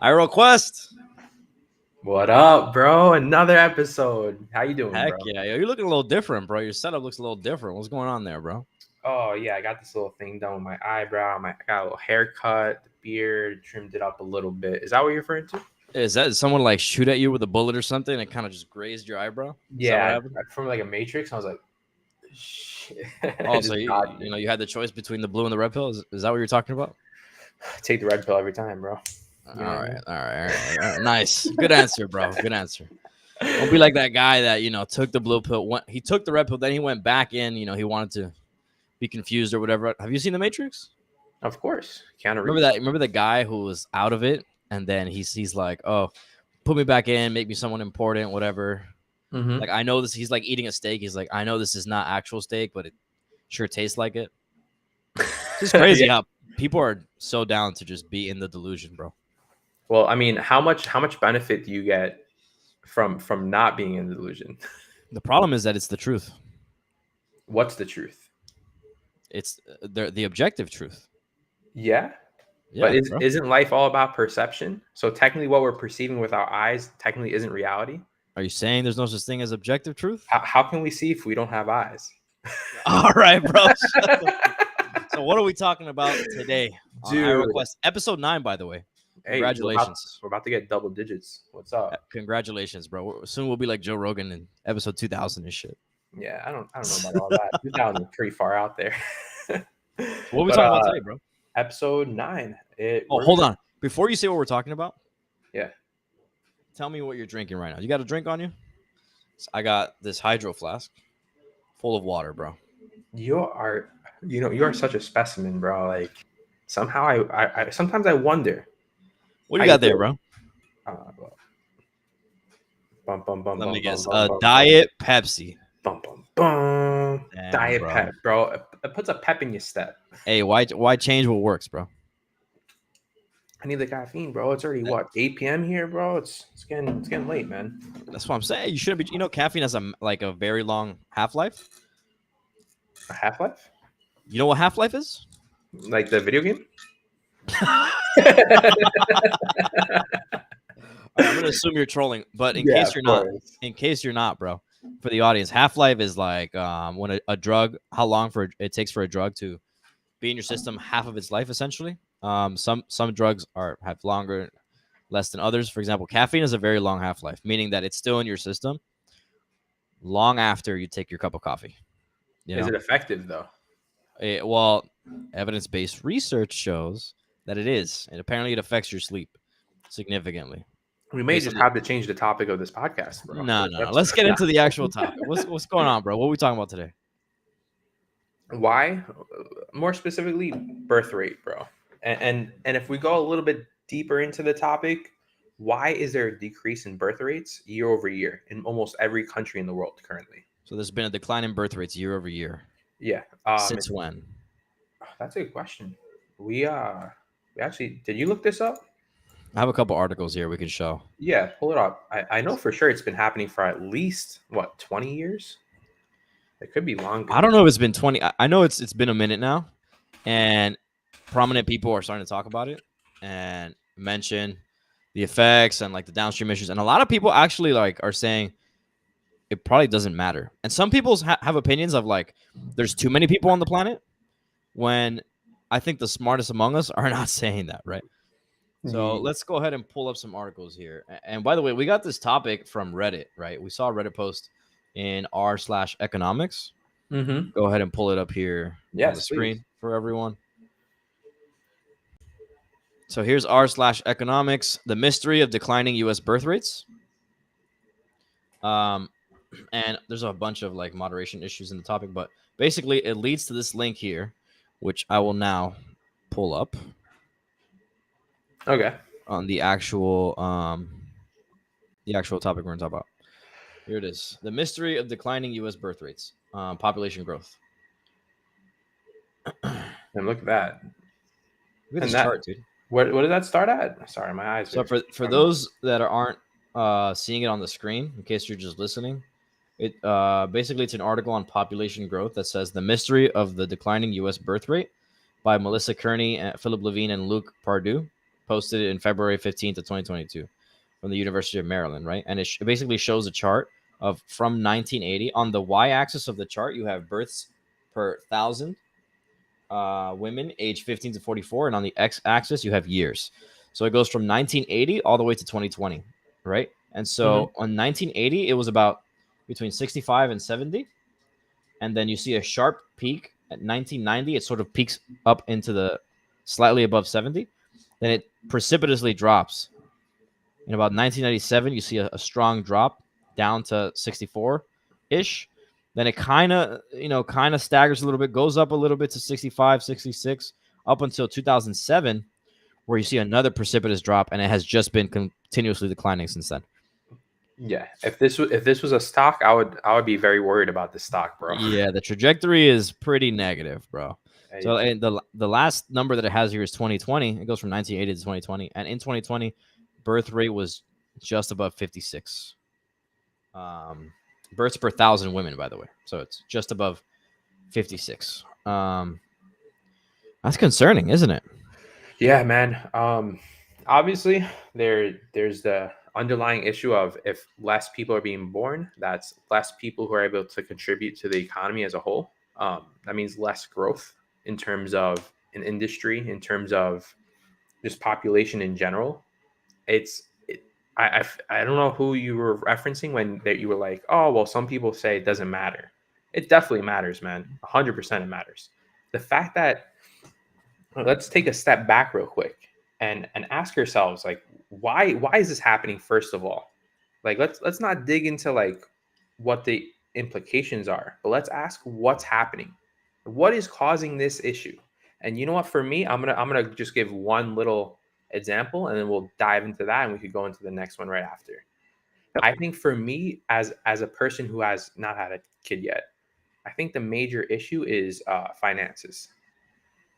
Iro Quest. What up, bro? Another episode. How you doing, Heck bro? yeah. You're looking a little different, bro. Your setup looks a little different. What's going on there, bro? Oh yeah, I got this little thing done with my eyebrow. I got a little haircut, the beard, trimmed it up a little bit. Is that what you're referring to? Is that someone like shoot at you with a bullet or something and kind of just grazed your eyebrow? Is that what Yeah, happened? from like a Matrix. I was like, shit. Oh, Just so dodged it. you had the choice between the blue and the red pill. Is that what you're talking about? Take the red pill every time, bro. All right. Nice. Good answer, bro. Good answer. Don't be like that guy that took the blue pill. He took the red pill, then he went back in. He wanted to be confused or whatever. Have you seen The Matrix? Of course, Keanu Reeves. Remember the guy who was out of it, and then he's like, "Oh, put me back in, make me someone important, whatever." Mm-hmm. Like I know this. He's like eating a steak. He's like, I know this is not actual steak, but it sure tastes like it. It's just crazy how people are so down to just be in the delusion, bro. Well, I mean, how much benefit do you get from not being in the delusion? The problem is that it's the truth. What's the truth? It's the objective truth. Yeah. Yeah, But isn't life all about perception? So technically what we're perceiving with our eyes technically isn't reality. Are you saying there's no such thing as objective truth? How can we see if we don't have eyes? All right, bro. So what are we talking about today? Dude. On iRequest, episode 9, by the way. Hey, Congratulations. we're about to get double digits. What's up? Congratulations, bro. Soon we'll be like Joe Rogan in episode 2000 and shit. Yeah, I don't know about all that. 2000 is pretty far out there. What are we talking about today, bro? Episode 9. Hold on. Before you say what we're talking about, yeah, tell me what you're drinking right now. You got a drink on you? So I got this hydro flask full of water, bro. you are such a specimen, bro. Like somehow I sometimes I wonder. What do you got there, bro? Let me guess. Diet Pepsi. Damn, Diet bro. Pep, bro. It puts a pep in your step. Hey, why change what works, bro? I need the caffeine, bro. It's already 8 p.m. here, bro. It's getting late, man. That's what I'm saying. You shouldn't be. Caffeine has a very long half-life. A half-life? You know what half-life is? Like the video game? I'm gonna assume you're trolling, but in case you're not, bro, for the audience, half-life is like when a drug, how long it takes for a drug to be in your system, half of its life, essentially. Some drugs have longer, less than others. For example, caffeine has a very long half-life, meaning that it's still in your system long after you take your cup of coffee. Is it effective though? Well, evidence-based research shows that it is, and apparently it affects your sleep significantly. We may just have to change the topic of this podcast, bro. No. Let's get into the actual topic. What's going on, bro? What are we talking about today? Why? More specifically, birth rate, bro. And if we go a little bit deeper into the topic, why is there a decrease in birth rates year over year in almost every country in the world currently? So there's been a decline in birth rates year over year. Yeah. Since when? That's a good question. We actually, did you look this up? I have a couple articles here we can show. Yeah, pull it up. I know for sure it's been happening for at least 20 years. It could be longer. I don't know if it's been 20. I know it's been a minute now, and prominent people are starting to talk about it and mention the effects and like the downstream issues. And a lot of people actually are saying it probably doesn't matter. And some people have opinions of like there's too many people on the planet, when I think the smartest among us are not saying that, right? So let's go ahead and pull up some articles here. And by the way, we got this topic from Reddit, right? We saw a Reddit post in r/economics. Mm-hmm. Go ahead and pull it up here on the screen for everyone. So here's r/economics, the mystery of declining U.S. birth rates. And there's a bunch of like moderation issues in the topic, but basically it leads to this link here, which I will now pull up. Okay. On the actual topic we're going to talk about. Here it is. The mystery of declining U.S. birth rates, population growth. And look at that. Look at this chart, dude. What did that start at? Sorry, my eyes. So for those that aren't seeing it on the screen, in case you're just listening, it basically it's an article on population growth that says the mystery of the declining U.S. birth rate by Melissa Kearney, Philip Levine, and Luke Pardue, posted it in February 15th of 2022 from the University of Maryland, right? And it basically shows a chart of from 1980. On the y-axis of the chart, you have births per thousand women aged 15 to 44, and on the x-axis, you have years. So it goes from 1980 all the way to 2020, right? And so on 1980, it was about between 65 and 70, and then you see a sharp peak at 1990. It sort of peaks up into the slightly above 70, then it precipitously drops. In about 1997, you see a strong drop down to 64 ish. Then it kind of staggers a little bit, goes up a little bit to 65, 66, up until 2007, where you see another precipitous drop, and it has just been continuously declining since then. Yeah, if this was a stock, I would be very worried about this stock, bro. Yeah, the trajectory is pretty negative, bro. Hey, So and the last number that it has here is 2020. It goes from 1980 to 2020, and in 2020, birth rate was just above 56. Births per thousand women, by the way. So it's just above 56. That's concerning, isn't it? yeah, man. Obviously, there's the underlying issue of if less people are being born, that's less people who are able to contribute to the economy as a whole. That means less growth in terms of an industry, in terms of just population in general. I don't know who you were referencing when that you were like, oh well, some people say it doesn't matter. It definitely matters, man. 100% it matters. The fact that let's take a step back real quick and ask yourselves like why is this happening first of all? Like let's not dig into like what the implications are, but let's ask what's happening. What is causing this issue? And you know what, for me, I'm gonna just give one little example and then we'll dive into that and we could go into the next one right after. I think for me, as a person who has not had a kid yet, I think the major issue is finances.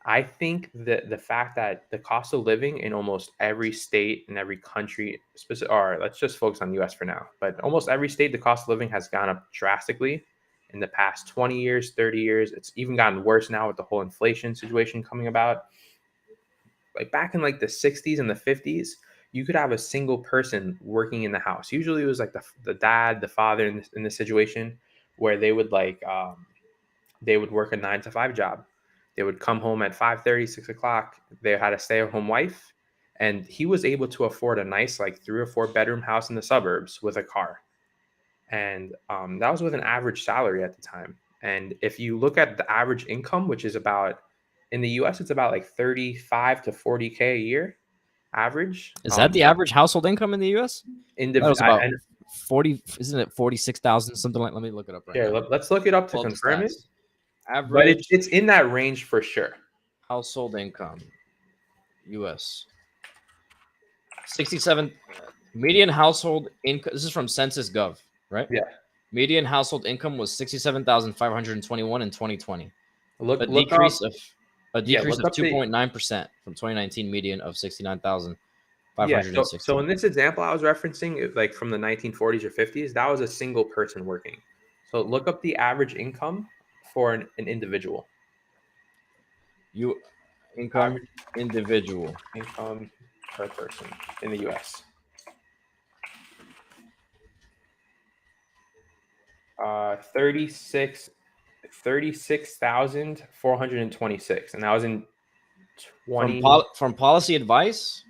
I think that the fact that the cost of living in almost every state and every country, or let's just focus on the US for now, but almost every state, the cost of living has gone up drastically in the past 20 years, 30 years. It's even gotten worse now with the whole inflation situation coming about. Like back in like the 60s and the 50s, you could have a single person working in the house. Usually it was like the dad, the father in this situation where they would they would work a 9 to 5 job. They would come home at 5:30, 6 o'clock. They had a stay-at-home wife, and he was able to afford a nice like 3 or 4 bedroom house in the suburbs with a car. And that was with an average salary at the time. And if you look at the average income, which is about in the US, it's about like 35 to 40K a year average. Is that the average household income in the U.S.? That was about 40. Isn't it 46,000 something like? Let me look it up right here, now. let's look it up to Pull up the confirm it. stats. But Average it's in that range for sure. household income, U.S. 67 median household income. This is from Census Gov, right? Yeah. Median household income was 67,521 in 2020. Look A decrease up, of look up 2.9% from 2019 median of 69,560. Yeah. So in this example I was referencing, like from the 1940s or 50s, that was a single person working. So look up the average income for an individual. Income Average individual. income per person in the US. 36,426, and that was in 20. From policy advice.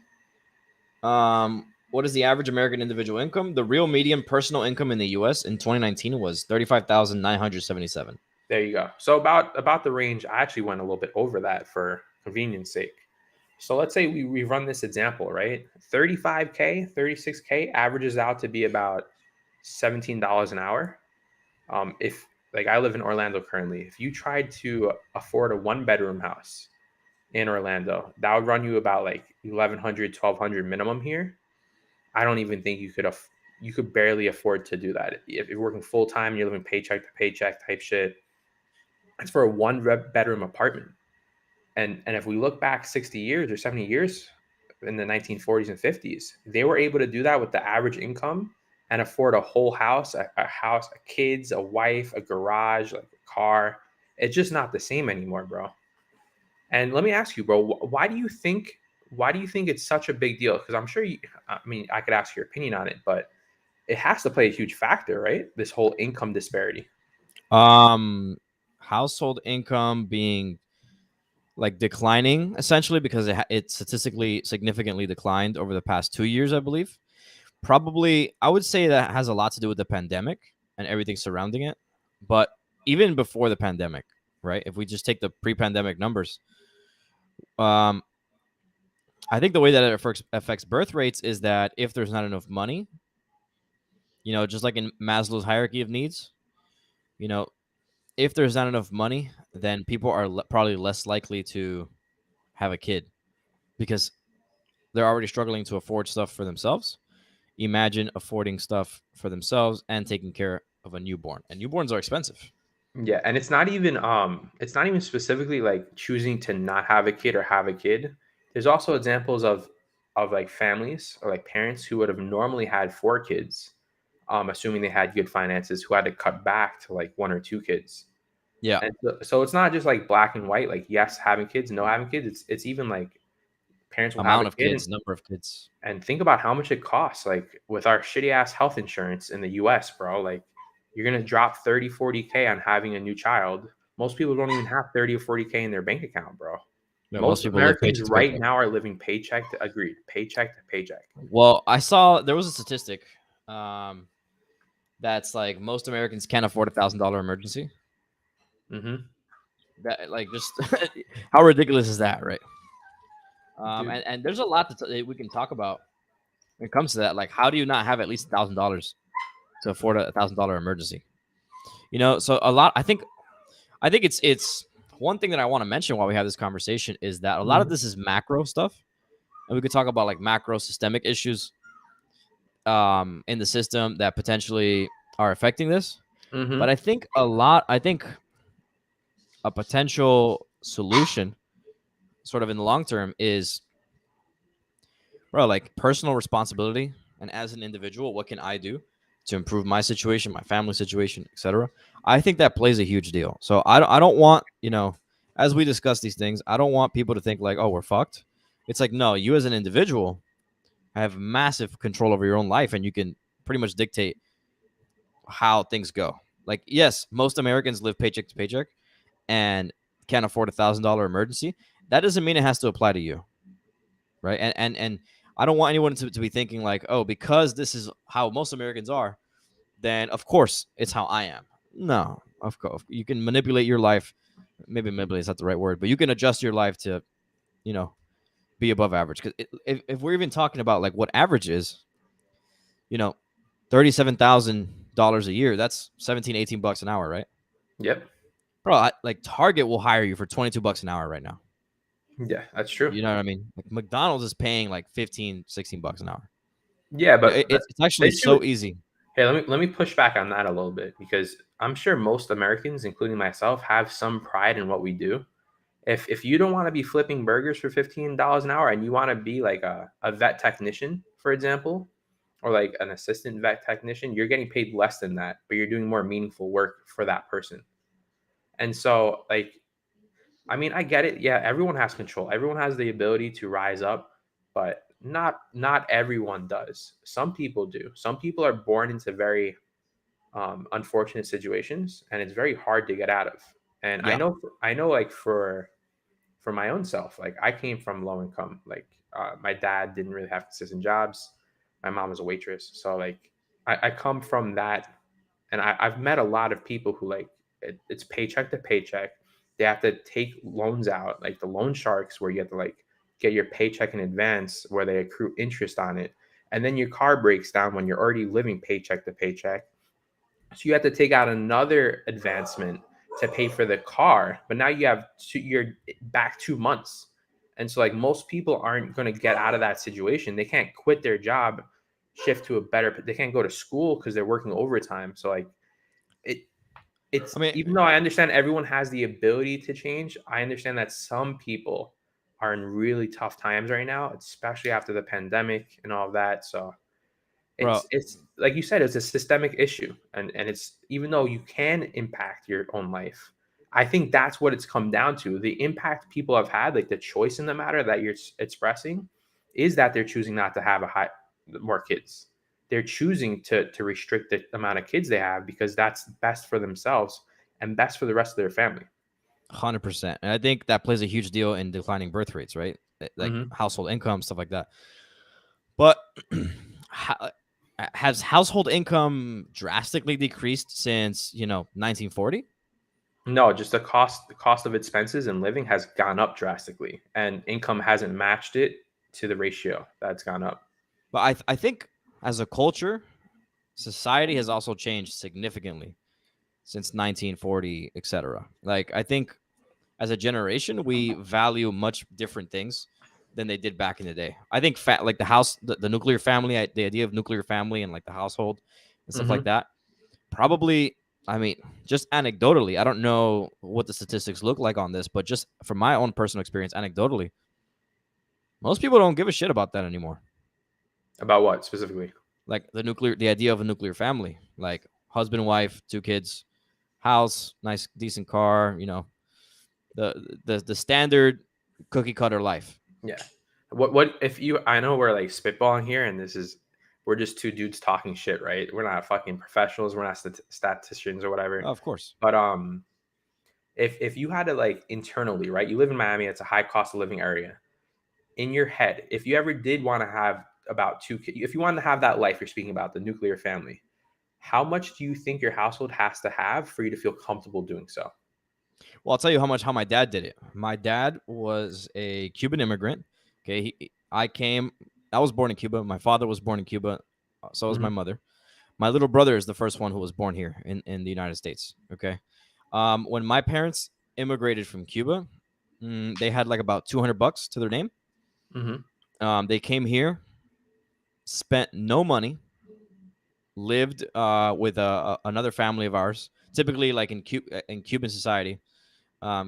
What is the average American individual income? The real median personal income in the U.S. in 2019 was 35,977. There you go. So about the range. I actually went a little bit over that for convenience sake. So let's say we run this example, right? 35K, 36K averages out to be about $17 an hour. If like I live in Orlando currently, if you tried to afford a 1 bedroom house in Orlando, that would run you about like 1,100, 1,200 minimum here. I don't even think you could barely afford to do that. If you're working full time, you're living paycheck to paycheck type shit. It's for a 1 bedroom apartment. And if we look back 60 years or 70 years in the 1940s and 50s, they were able to do that with the average income and afford a whole house, a house, a kids, a wife, a garage, like a car. It's just not the same anymore, bro. And let me ask you, bro, why do you think why do you think it's such a big deal? Because I'm sure you, I mean, I could ask your opinion on it, but it has to play a huge factor, right? This whole income disparity. Um, household income being like declining essentially because it statistically significantly declined over the past 2 years, I believe. Probably, I would say that has a lot to do with the pandemic and everything surrounding it. But even before the pandemic, right? If we just take the pre-pandemic numbers, um, I think the way that it affects birth rates is that if there's not enough money, just like in Maslow's hierarchy of needs, you know, if there's not enough money, then people are probably less likely to have a kid because they're already struggling to afford stuff for themselves. Imagine affording stuff for themselves and taking care of a newborn. And newborns are expensive. Yeah, and it's not even specifically like choosing to not have a kid or have a kid. There's also examples of like families or like parents who would have normally had four kids, assuming they had good finances, who had to cut back to like one or two kids. Yeah. And so it's not just like black and white, like yes, having kids, no having kids. It's even like parents will have a Amount of kid kids, number of kids. and think about how much it costs. Like with our shitty ass health insurance in the US, bro, like you're going to drop 30, 40K on having a new child. Most people don't even have 30 or 40K in their bank account, bro. Most Most people live Americans paycheck to right paycheck. now are living paycheck to agreed, paycheck to paycheck. Well, I saw there was a statistic um, that's like most Americans can't afford $1,000 emergency. Mm-hmm. That like just how ridiculous is that, right? Dude. And there's a lot we can talk about when it comes to that. Like, how do you not have at least $1,000 to afford a $1,000 emergency? So a lot. I think it's one thing that I want to mention while we have this conversation is that a lot of Mm-hmm. this is macro stuff, and we could talk about like macro systemic issues in the system that potentially are affecting this. But Mm-hmm. I think a potential solution, sort of in the long term, is bro, like personal responsibility. And as an individual, what can I do to improve my situation, my family situation, etc.? I think that plays a huge deal. So I don't want, as we discuss these things, I don't want people to think like, oh, we're fucked. It's like, no, you as an individual have massive control over your own life and you can pretty much dictate how things go. Like, yes, most Americans live paycheck to paycheck and can't afford $1,000 emergency. That doesn't mean it has to apply to you, right? And I don't want anyone to be thinking like, oh, because this is how most Americans are, then of course it's how I am. No, of course you can manipulate your life. Maybe manipulate is not the right word, but you can adjust your life to, you know, be above average. Because if we're even talking about like what average is, you know, $37,000 a year, that's 17, $18 an hour, right? Yep. Bro, like Target will hire you for $22 an hour right now. Yeah, that's true. You know what I mean? Like McDonald's is paying like 15, $16 an hour. Yeah, Yeah, but it's the actually issue. so easy. Hey, let me push back on that a little bit because I'm sure most Americans, including myself, have some pride in what we do. If you don't want to be flipping burgers for $15 an hour and you want to be like a vet technician, for example, or like an assistant vet technician, you're getting paid less than that, but you're doing more meaningful work for that person. And so, like, I mean, I get it. Yeah, everyone has control. Everyone has the ability to rise up, but not everyone does. Some people do. Some people are born into very unfortunate situations, and it's very hard to get out of. And Yeah. I know, like for my own self, like I came from low income. Like my dad didn't really have consistent jobs. My mom was a waitress, so like I come from that, and I've met a lot of people who like it's paycheck to paycheck. They have to take loans out, like the loan sharks, where you have to like get your paycheck in advance, where they accrue interest on it, and then your car breaks down when you're already living paycheck to paycheck, so you have to take out another advancement to pay for the car, but now you're back 2 months. And so like most people aren't going to get out of that situation. They can't quit their job, shift to a better, they can't go to school because they're working overtime. So like it it's I mean, even though I understand everyone has the ability to change, I understand that some people are in really tough times right now, especially after the pandemic and all of that. So bro, it's like you said, it's a systemic issue, and it's even though you can impact your own life, I think that's what it's come down to. The impact people have had, like the choice in the matter that you're expressing, is that they're choosing not to have a high more kids. They're choosing to restrict the amount of kids they have because that's best for themselves and best for the rest of their family. 100%. And I think that plays a huge deal in declining birth rates, right? Like Mm-hmm. household income, stuff like that. But has household income drastically decreased since 1940? No, just the cost of expenses and living has gone up drastically, and income hasn't matched it to the ratio that's gone up. But I think as a culture, society has also changed significantly since 1940, etc. Like I think as a generation, we value much different things than they did back in the day. I think like the nuclear family, the idea of nuclear family and like the household and stuff like Mm-hmm. that, probably. I mean, just anecdotally, I don't know what the statistics look like on this, but just from my own personal experience, anecdotally, most people don't give a shit about that anymore. About what specifically? Like the idea of a nuclear family, like husband, wife, two kids, house, nice, decent car, the standard cookie cutter life. Yeah. What if you? I know we're like spitballing here, and we're just two dudes talking shit, right? We're not fucking professionals. We're not statisticians or whatever. Oh, of course. But if you had to like internally, right? You live in Miami. It's a high cost of living area. In your head, if you ever did want to have about two kids, if you wanted to have that life you're speaking about, the nuclear family, how much do you think your household has to have for you to feel comfortable doing so? Well, I'll tell you how my dad did it. My dad was a Cuban immigrant. Okay, I was born in Cuba. My father was born in Cuba. So was my Mm-hmm. mother. My little brother is the first one who was born here in the United States. Okay, when my parents immigrated from Cuba, they had like about $200 to their name. Mm-hmm. They came here, spent no money, lived with another family of ours. Typically, like in Cuban society,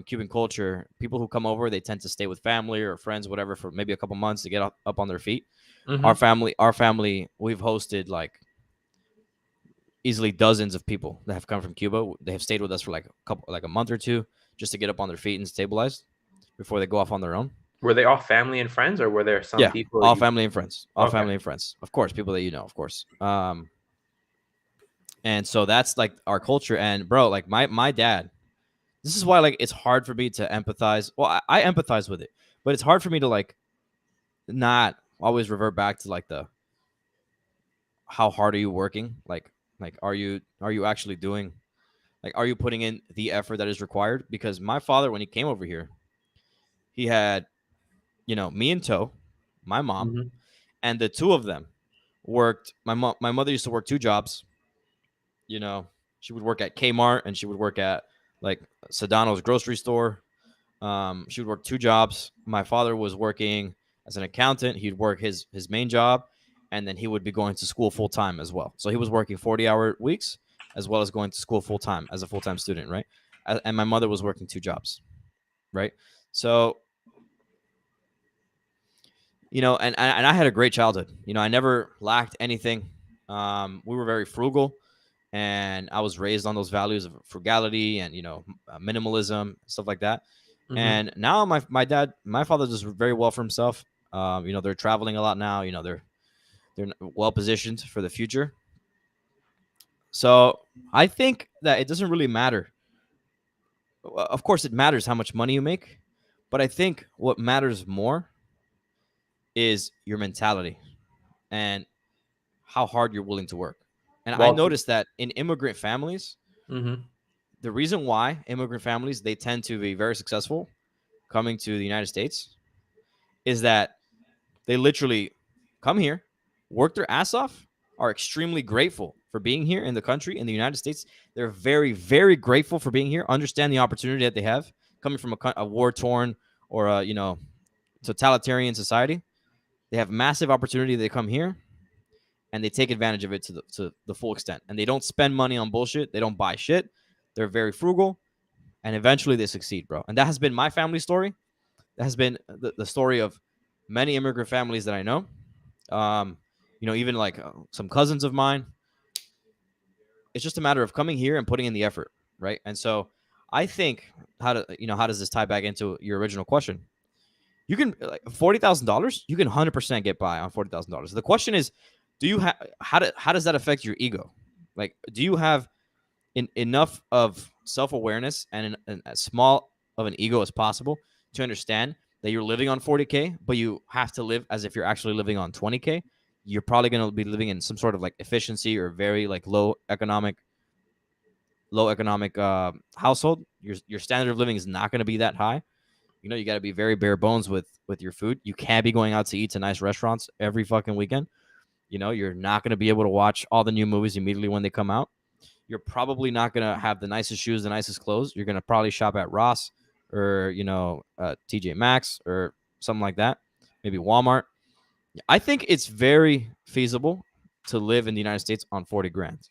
Cuban culture, people who come over, they tend to stay with family or friends, whatever, for maybe a couple months to get up on their feet. Mm-hmm. Our family, we've hosted like easily dozens of people that have come from Cuba. They have stayed with us for like a month or two just to get up on their feet and stabilize before they go off on their own. Were they all family and friends, or were there some Yeah, people that all you? family and friends, Okay. of course, people that of course. And so that's like our culture. And bro, like my dad, this is why like it's hard for me to empathize. Well, I empathize with it, but it's hard for me to like not always revert back to like the how hard are you working? Like are you actually doing, like are you putting in the effort that is required? Because my father, when he came over here, he had, me in tow, my mom, Mm-hmm. and the two of them worked. My mother used to work two jobs. You know, she would work at Kmart and she would work at like Sedano's grocery store. She would work two jobs. My father was working as an accountant. He'd work his main job, and then he would be going to school full time as well. So he was working 40-hour weeks as well as going to school full time as a full time student, right? And my mother was working two jobs, right? So and I had a great childhood. I never lacked anything. We were very frugal, and I was raised on those values of frugality and minimalism, stuff like that. Mm-hmm. And now my father does very well for himself. They're traveling a lot now. They're well positioned for the future. So I think that it doesn't really matter. Of course, it matters how much money you make, but I think what matters more is your mentality and how hard you're willing to work. And I Well. noticed that in immigrant families, Mm-hmm. the reason why immigrant families they tend to be very successful coming to the United States is that they literally come here, work their ass off, are extremely grateful for being here in the country, in the United States. They're very, very grateful for being here, understand the opportunity that they have coming from a war torn or a, totalitarian society. They have massive opportunity. They come here and they take advantage of it to the full extent. And they don't spend money on bullshit. They don't buy shit. They're very frugal, and eventually they succeed, bro. And that has been my family story. That has been the story of many immigrant families that I know. Even like some cousins of mine. It's just a matter of coming here and putting in the effort, right? And so I think how does this tie back into your original question? You can like $40,000. You can 100% get by on $40,000. The question is, do you have how does that affect your ego? Like, do you have enough of self awareness and as small of an ego as possible to understand that you're living on 40K, but you have to live as if you're actually living on 20K? You're probably going to be living in some sort of like efficiency or very like low economic household. Your standard of living is not going to be that high. You got to be very bare bones with your food. You can't be going out to eat to nice restaurants every fucking weekend. You're not going to be able to watch all the new movies immediately when they come out. You're probably not going to have the nicest shoes, the nicest clothes. You're going to probably shop at Ross or TJ Maxx or something like that. Maybe Walmart. I think it's very feasible to live in the United States on 40 grand.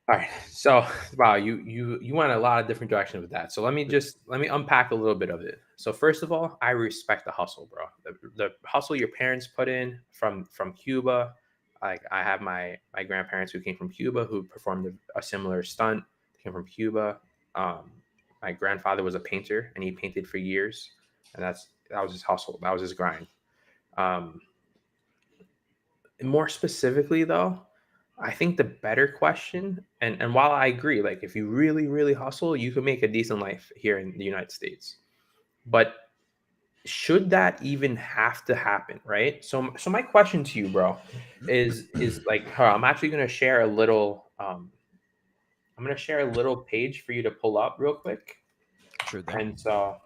All right. So wow, you went a lot of different directions with that. So let me unpack a little bit of it. So first of all, I respect the hustle, bro. The hustle your parents put in from Cuba. Like I have my grandparents who came from Cuba who performed a similar stunt. They came from Cuba. Um, my grandfather was a painter and he painted for years, and that was his hustle. That was his grind. Um, More specifically though, I think the better question, and while I agree, like if you really, really hustle, you can make a decent life here in the United States. But should that even have to happen, right? So my question to you, bro, is like, I'm actually gonna share a little I'm gonna share a little page for you to pull up real quick. Sure thing. And so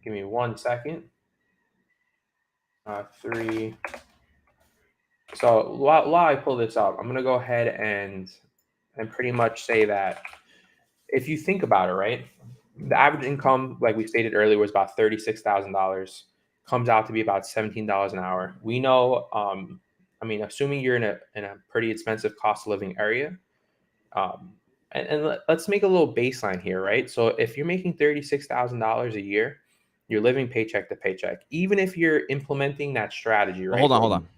give me 1 second. Three. So while I pull this up, I'm gonna go ahead and pretty much say that if you think about it, right, the average income, like we stated earlier, was about $36,000. Comes out to be about $17 an hour. We know, I mean, assuming you're in a pretty expensive cost of living area, and let's make a little baseline here, right? So if you're making $36,000 a year, you're living paycheck to paycheck. Even if you're implementing that strategy, Well, right? hold on.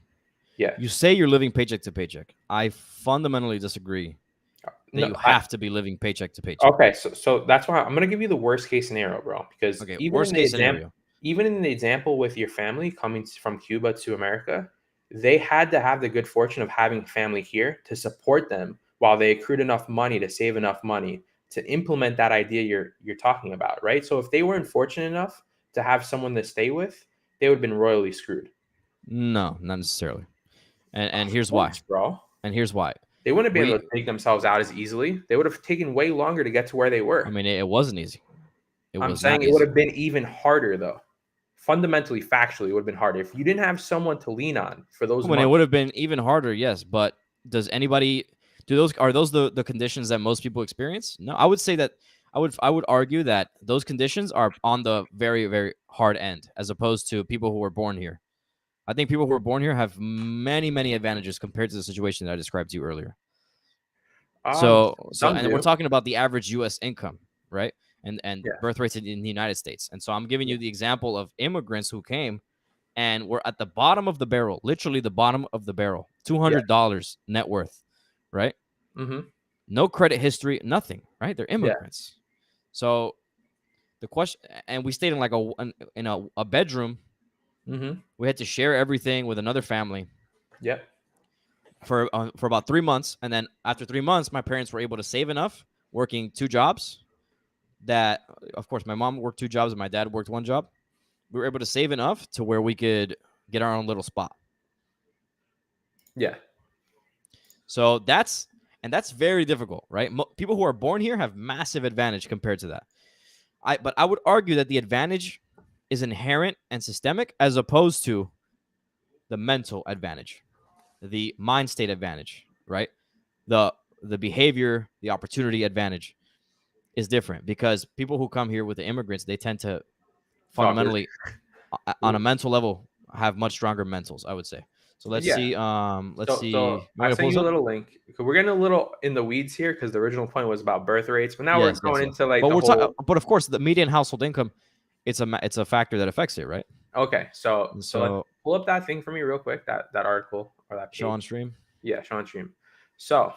Yeah. You say you're living paycheck to paycheck. I fundamentally disagree that No, you have to be living paycheck to paycheck. okay, so that's why I'm gonna give you the worst case scenario, bro. Because Okay, worst case scenario. even in the example with your family coming from Cuba to America, they had to have the good fortune of having family here to support them while they accrued enough money to save enough money to implement that idea you're talking about, right? So if they weren't fortunate enough to have someone to stay with, they would have been royally screwed. No, not necessarily. And here's Of why. course, bro. And here's why. They wouldn't have been able We to take themselves out as easily. They would have taken way longer to get to where they I were. mean it wasn't easy. It I'm was saying not it would easy. have been even harder, though. Fundamentally, factually, it would have been harder if you didn't have someone to lean on for those I mean, it months. would have been even harder, yes, but does anybody do those are those the conditions that most people experience? No, I would say that I would argue that those conditions are on the very, very hard end as opposed to people who were born here. I think people who are born here have many, many advantages compared to the situation that I described to you earlier. So Some and we're do. talking about the average US income, right? And Yeah, birth rates in the United States. And so I'm giving yeah, you the example of immigrants who came and were at the bottom of the barrel, literally the bottom of the barrel. yeah. $200 net worth, right? Mm-hmm. No credit history, nothing, right? They're Yeah. immigrants. So the question, and we stayed in like in a bedroom. Mm-hmm. We had to share everything with another family Yep. for about 3 months, and then after 3 months, my parents were able to save enough, working two jobs. That, of course, my mom worked two jobs and my dad worked one job. We were able to save enough to where we could get our own little spot. Yeah. So that's very difficult, right? People who are born here have massive advantage compared to that. But I would argue that the advantage is inherent and systemic as opposed to the mental advantage, the mind state advantage, right? The the behavior, the opportunity advantage is different because people who come here with the immigrants, they tend to Oh, for fundamentally on a mental level have much stronger mentals, I would say. So let's yeah. see. Let's So see. You I want to pull sent this you a up? little link. We're getting a little in the weeds here because the original point was about birth rates, but now we're Yes, yes, going yes. into like But the we're talking. whole. But of course, the median household income, it's a factor that affects it, right? Okay, so And let's so pull up that thing for me real quick. That article or that show on page. stream. Yeah, Sean Stream. So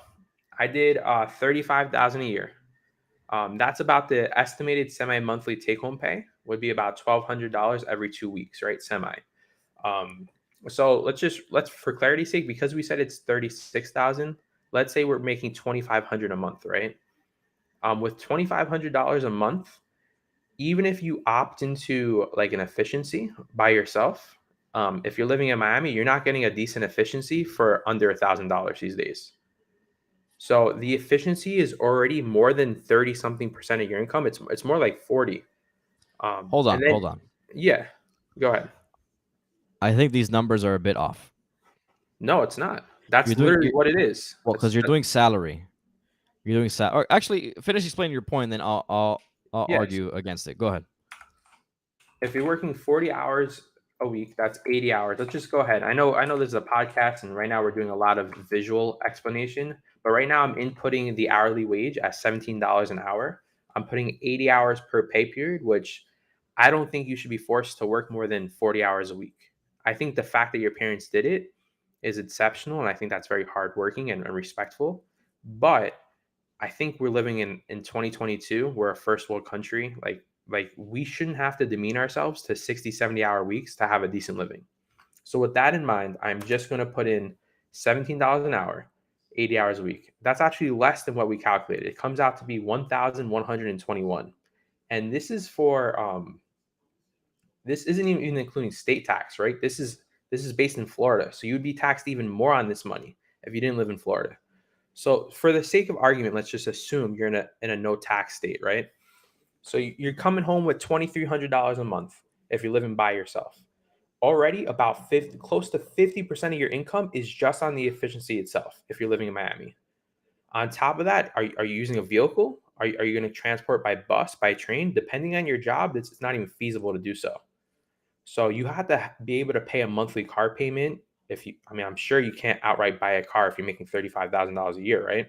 I did 35,000 a year. That's about the estimated semi-monthly take-home pay would be about $1,200 every 2 weeks, right? Semi. Um, so let's for clarity's sake, because we said it's 36,000. Let's say we're making 2,500 a month, right? With $2,500 a month, even if you opt into like an efficiency by yourself, if you're living in Miami, you're not getting a decent efficiency for under $1,000 these days. So the efficiency is already more than 30 something percent of your income. It's more like 40. Hold And on, then hold on. yeah, go ahead. I think these numbers are a bit off. No, it's not. That's You're doing literally you what it is. well It's because you're doing salary. You're doing Or actually, finish explaining your point, then I'll yes. argue against it. Go ahead. If you're working 40 hours a week, that's 80 hours. Let's just go ahead. I know this is a podcast and right now we're doing a lot of visual explanation, but right now I'm inputting the hourly wage at $17 an hour. I'm putting 80 hours per pay period, which I don't think you should be forced to work more than 40 hours a week. I think the fact that your parents did it is exceptional and I think that's very hardworking and respectful. But I think we're living in 2022. We're a first world country. Like we shouldn't have to demean ourselves to 60, 70 hour weeks to have a decent living. So with that in mind, I'm just going to put in $17 an hour, 80 hours a week. That's actually less than what we calculated. It comes out to be 1,121. And this isn't even including state tax, right? This is based in Florida. So you'd be taxed even more on this money if you didn't live in Florida. So for the sake of argument, let's just assume you're in a no tax state, right? So you're coming home with $2,300 a month if you're living by yourself. Already about 50, close to 50% of your income is just on the efficiency itself if you're living in Miami. On top of that, are you using a vehicle? Are you going to transport by bus, by train? Depending on your job, it's not even feasible to do so. So you have to be able to pay a monthly car payment. I'm sure you can't outright buy a car if you're making $35,000 a year, right?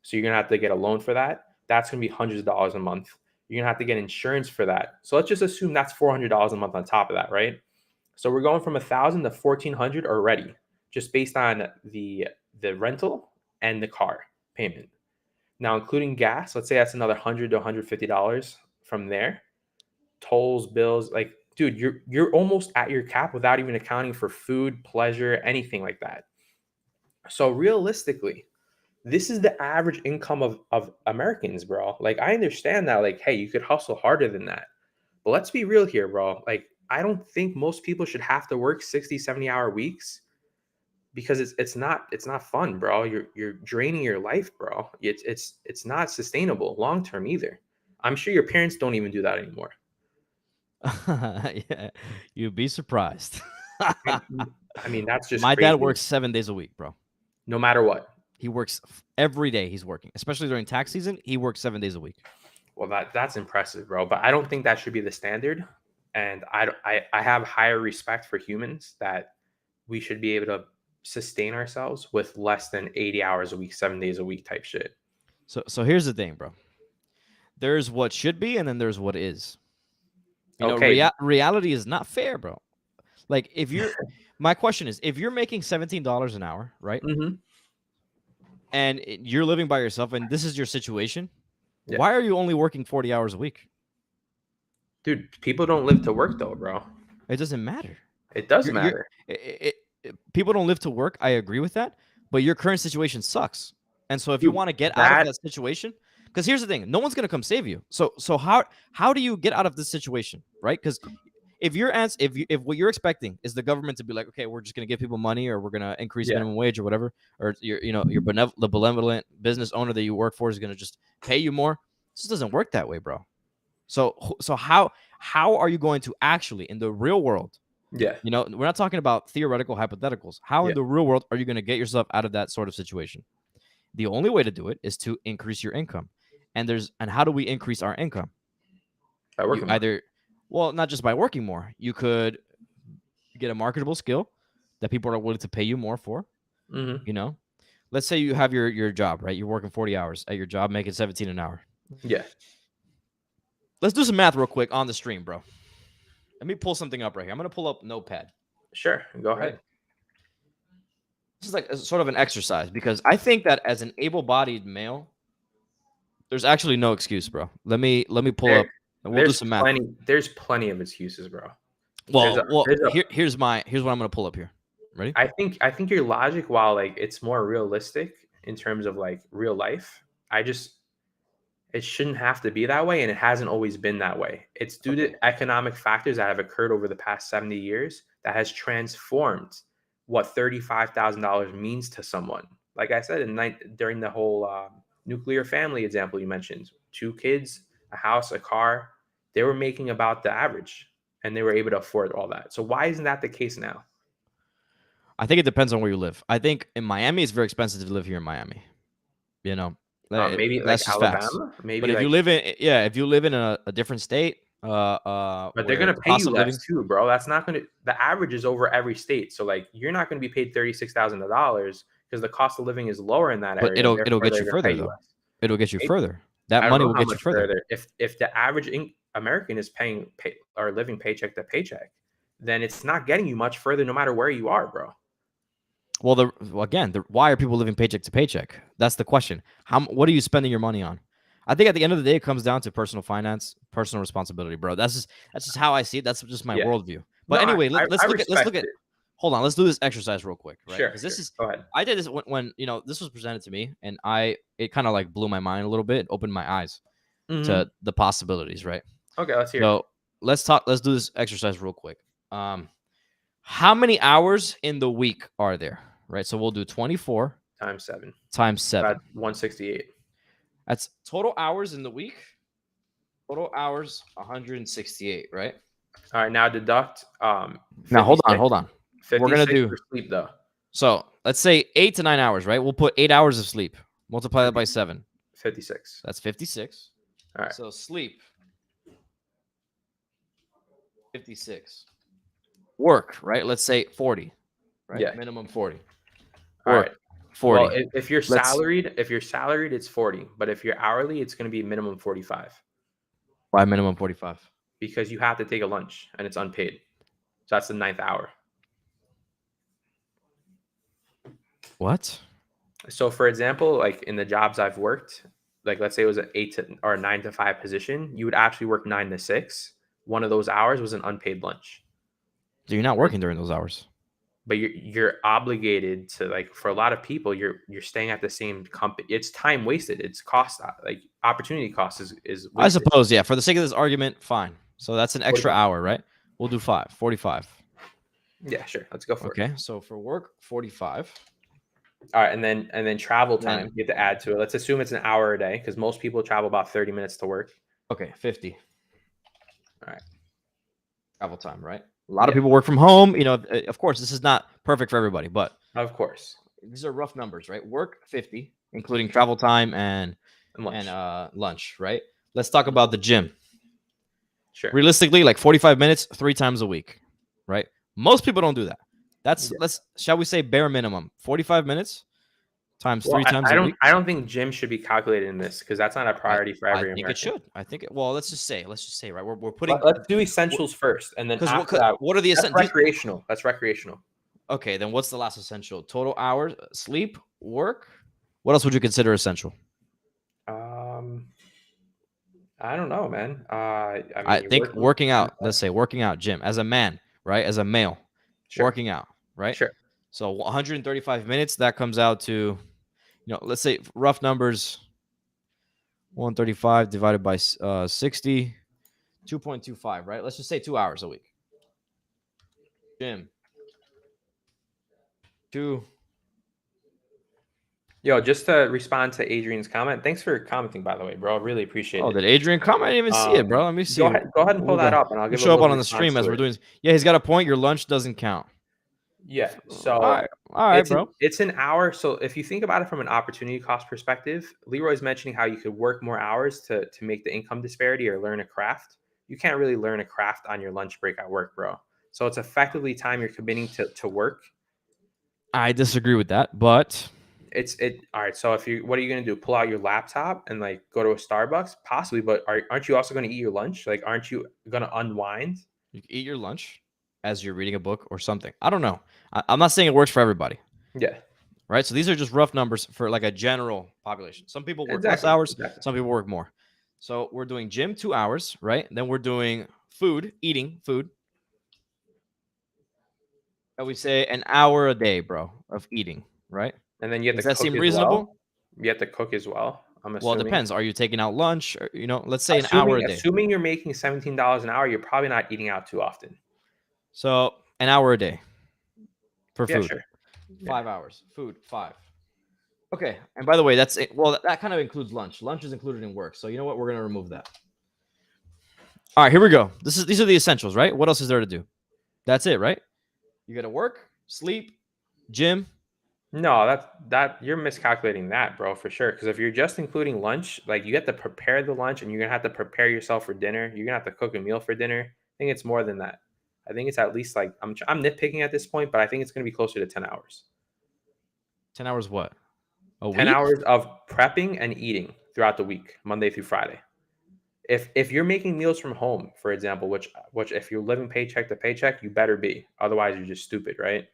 So you're gonna have to get a loan for that. That's gonna be hundreds of dollars a month. You're gonna have to get insurance for that. So let's just assume that's $400 a month on top of that, right? So we're going from 1,000 to 1,400 already, just based on the rental and the car payment. Now, including gas, let's say that's another $100 to $150 from there. Tolls, bills, like, dude, you're almost at your cap without even accounting for food, pleasure, anything like that. So realistically, this is the average income of Americans, bro. Like, I understand that, like, hey, you could hustle harder than that. But let's be real here, bro. Like, I don't think most people should have to work 60, 70 hour weeks because it's not fun, bro. You're draining your life, bro. It's not sustainable long term either. I'm sure your parents don't even do that anymore. Yeah, you'd be surprised. I, I mean, that's just My dad crazy. works 7 days a week, bro. No matter what. He works every day. He's working, especially during tax season. He works 7 days a week. Well, that's impressive, bro. But I don't think that should be the standard. And I have higher respect for humans that we should be able to sustain ourselves with less than 80 hours a week, 7 days a week type shit. So here's the thing, bro. There's what should be, and then there's what is. Okay. Reality is not fair, bro. Like if you're, my question is, if you're making $17 an hour, right, Hmm. and you're living by yourself, and this is your situation, Yeah. why are you only working 40 hours a week? Dude, people don't live to work though, bro. It doesn't matter. It does You're matter. people don't live to work. I agree with that, but your current situation sucks. And so if you Dude, want to get out of that that situation, because here's the thing, no one's gonna come save you. So how do you get out of this situation, right? Because if your answer, if what you're expecting is the government to be like, okay, we're just gonna give people money, or we're gonna increase yeah. minimum wage, or whatever, or the benevolent business owner that you work for is gonna just pay you more. It just doesn't work that way, bro. So how are you going to actually in the real world? Yeah. We're not talking about theoretical hypotheticals. How in Yeah. the real world are you going to get yourself out of that sort of situation? The only way to do it is to increase your income. And how do we increase our income? By You working more. either, well, not just by working more. You could get a marketable skill that people are willing to pay you more for. Hmm. You know, let's say you have your job, right? You're working 40 hours at your job, making 17 an hour. Yeah. Let's do some math real quick on the stream, bro. Let me pull something up right here. I'm gonna pull up Notepad, Sure. Go right? ahead. This is like a, sort of an exercise because I think that as an able-bodied male, there's actually no excuse, bro. Let me pull There, up and we'll do some math. there's plenty of excuses, bro. Well, There's a here's what I'm gonna pull up here. Ready? I think your logic, while like it's more realistic in terms of like real life, I just it shouldn't have to be that way, and it hasn't always been that way. It's due Okay. to economic factors that have occurred over the past 70 years that has transformed what $35,000 means to someone. Like I said, during the whole nuclear family example you mentioned, two kids, a house, a car, they were making about the average, and they were able to afford all that. So why isn't that the case now? I think it depends on where you live. I think in Miami, it's very expensive to live here in Miami. You know, Maybe like that's just facts. Alabama, But maybe if you like, live in, yeah, if you live in a different state, but they're where gonna the pay cost you of less living, too, bro. That's not gonna. The average is over every state, so like you're not gonna be paid $36,000 because the cost of living is lower in that but area. it'll Therefore, get they're you gonna pay further you though. less. It'll get you Maybe. further. That I don't money know will how get you much further. further. If the average American is or living paycheck to paycheck, then it's not getting you much further, no matter where you are, bro. Well, again, why are people living paycheck to paycheck? That's the question. What are you spending your money on? I think at the end of the day, it comes down to personal finance, personal responsibility, bro. That's just how I see it. That's just my Yeah. worldview. No, But anyway, I let's respect look at. it. Hold on, let's do this exercise real quick, right? Sure, Because this sure. is Go ahead. I did this when this was presented to me, and it kind of like blew my mind a little bit, opened my eyes Hmm. to the possibilities, right? Okay, let's hear it. So let's do this exercise real quick. How many hours in the week are there? Right. So we'll do 24 Times 7. times 7. About 168. That's total hours in the week. Total hours 168, right? All right, now deduct Now 56. hold on. We're gonna 56 do for sleep though. so let's say 8 to 9 hours, right? We'll put 8 hours of sleep. Multiply that 50, by 7. 56. That's 56. All right. So sleep 56. Work, right? Let's say 40, right? Yeah. Minimum 40. All Work right. 40. Well, if you're Let's salaried, it's 40. But if you're hourly, it's going to be minimum 45 Why minimum 45? because you have to take a lunch and it's unpaid. So that's the ninth hour. What? So for example, like in the jobs I've worked, like let's say it was an 9 to 5 position, you would actually work 9 to 6. One of those hours was an unpaid lunch. So you're not working during those hours. But you're obligated to, like, for a lot of people, you're staying at the same company. It's time wasted. It's cost, like opportunity cost is I wasted. suppose, yeah. For the sake of this argument, fine. So that's an extra 45. hour, right? We'll do 45. Yeah, sure. Let's go for it. Okay. So for work, 45. All right, and then travel Then time you have to add to it. Let's assume it's an hour a day because most people travel about 30 minutes to work. okay, 50. All right. Travel time, right? A lot of Yeah, people work from home. Of course, this is not perfect for everybody, but of course. these are rough numbers, right? Work 50, including travel time and And lunch. lunch, right? Let's talk about the gym. Sure. Realistically, like 45 minutes, 3 times a week, right? Most people don't do that. Yeah. Shall we say bare minimum 45 minutes times Well, 3 times I a don't week? I don't think gym should be calculated in this because that's not a I priority for I every think it American. should. Well, let's just say, right? We're putting Let's do essentials first, and then because after that, what are the that's essentials? recreational. That's recreational. Okay, then what's the last essential? Total hours, sleep, work. What else would you consider essential? Um, I don't know, man. I I mean, you're think working. working out. Let's say working out, gym as a man, right? As a male, Sure, working out, right? sure. So 135 minutes. That comes out to, let's say rough numbers. 135 divided by 60, 2.25, right? Let's just say 2 hours a week. Gym, two. Yo, just to respond to Adrian's comment, thanks for commenting, by the way, bro. I really appreciate Oh, it. did Adrian come? I didn't even see it, bro. Let me see. Go ahead and What we pull that got? up, and I'll We'll give a show up little on the response stream as to we're it. doing this. Yeah, he's got a point. Your lunch doesn't count. Yeah, All so right, bro. it's an hour. So if you think about it from an opportunity cost perspective, Leroy's mentioning how you could work more hours to make the income disparity or learn a craft. You can't really learn a craft on your lunch break at work, bro. So it's effectively time you're committing to work. I disagree with that, but All right. So what are you gonna do? Pull out your laptop and like go to a Starbucks, possibly, but aren't you also gonna eat your lunch? Like, aren't you gonna unwind? you eat your lunch as you're reading a book or something. I don't know. I'm not saying it works for everybody. Yeah. right? So these are just rough numbers for like a general population. Some people work less Exactly. hours, Exactly. some people work more. So we're doing gym 2 hours, right? Then we're doing food, eating food. And we say an hour a day, bro, of eating, right? And then you have Does to that cook seem as well. reasonable? You have to cook as well. I'm Well, it assuming. depends. Are you taking out lunch? Or, let's say an hour a day. Assuming you're making $17 an hour, you're probably not eating out too often. So an hour a day for Yeah, food. sure. 5 hours. Food, 5. Okay. And by the way, that's it. Well, that kind of includes lunch. Lunch is included in work. So you know what? We're going to remove that. All right, here we go. These are the essentials, right? What else is there to do? That's it, right? You got to work, sleep, gym. No, that you're miscalculating that, bro, for sure. Because if you're just including lunch, like you have to prepare the lunch, and you're gonna have to prepare yourself for dinner. You're gonna have to cook a meal for dinner. I think it's more than that. I think it's at least like I'm nitpicking at this point, but I think it's gonna be closer to 10 hours. 10 hours what? A 10 week? hours of prepping and eating throughout the week, Monday through Friday. If you're making meals from home, for example, which if you're living paycheck to paycheck, you better be. Otherwise, you're just stupid, right?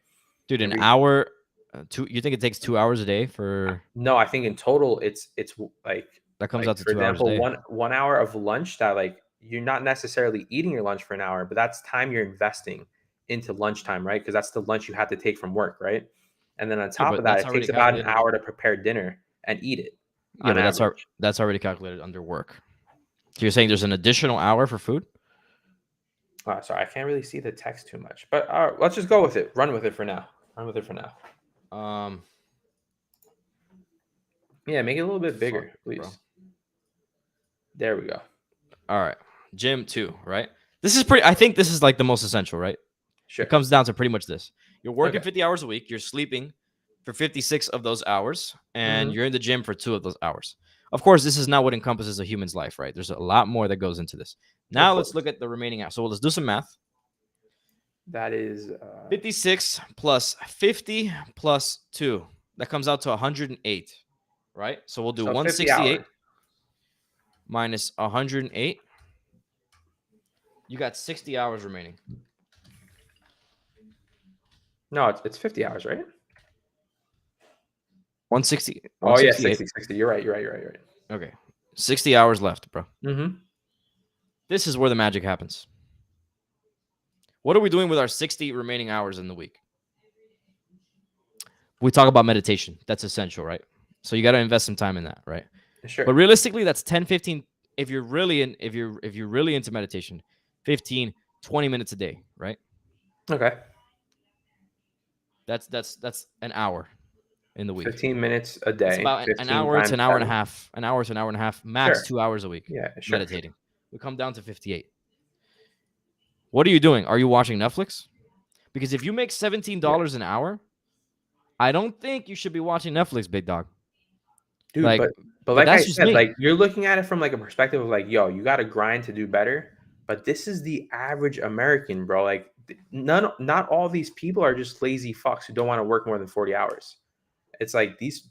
Dude, an Every hour, you think it takes 2 hours a day for No, I think in total it's like that comes out to for 2 hours a example, day? one hour of lunch that like you're not necessarily eating your lunch for an hour, but that's time you're investing into lunchtime, right? Because that's the lunch you have to take from work, right? And then on Yeah, top but of that, that's it already takes about an calculated. hour to prepare dinner and eat it Yeah, on but average. that's already calculated under work. So you're saying there's an additional hour for food? Sorry, I can't really see the text too much, but let's just go with it. Run with it for now. Run with it for now. Um, Yeah, make it a little bit fuck, bigger, bro. please. There we go. All right, gym 2, right? This is pretty. I think this is like the most essential, right? Sure. It comes down to pretty much this: you're working Okay. 50 hours a week, you're sleeping for 56 of those hours, and Mhm. you're in the gym for 2 of those hours. Of course, this is not what encompasses a human's life, right? There's a lot more that goes into this. Of Now let's course. look at the remaining hours. So let's do some math. That is 56 plus 50 plus 2. That comes out to 108, right? So we'll do so 50 hours. 168 minus 108. You got 60 hours remaining. No, it's 50 hours, right? 160. Oh yeah, 168. 60. You're right. You're right. You're right. You're right. Okay. 60 hours left, bro. Mm-hmm. This is where the magic happens. What are we doing with our 60 remaining hours in the week? We talk about meditation. That's essential, right? So you got to invest some time in that, right? Sure. But realistically, that's 10, 15. If you're really into meditation, 15, 20 minutes a day, right? Okay. That's an hour in the week. 15 minutes a It's day. about an 15 hour to times an hour and a 7. half. An hour to an hour and a half, max Sure. 2 hours a week Yeah. Sure. meditating. We come down to 58. What are you doing? Are you watching Netflix? Because if you make $17 an hour, I don't think you should be watching Netflix, big dog. Dude, Like, but but like I that's just said, me. like you're looking at it from like a perspective of like, yo, you got to grind to do better. But this is the average American, bro. Like not all these people are just lazy fucks who don't want to work more than 40 hours. It's like this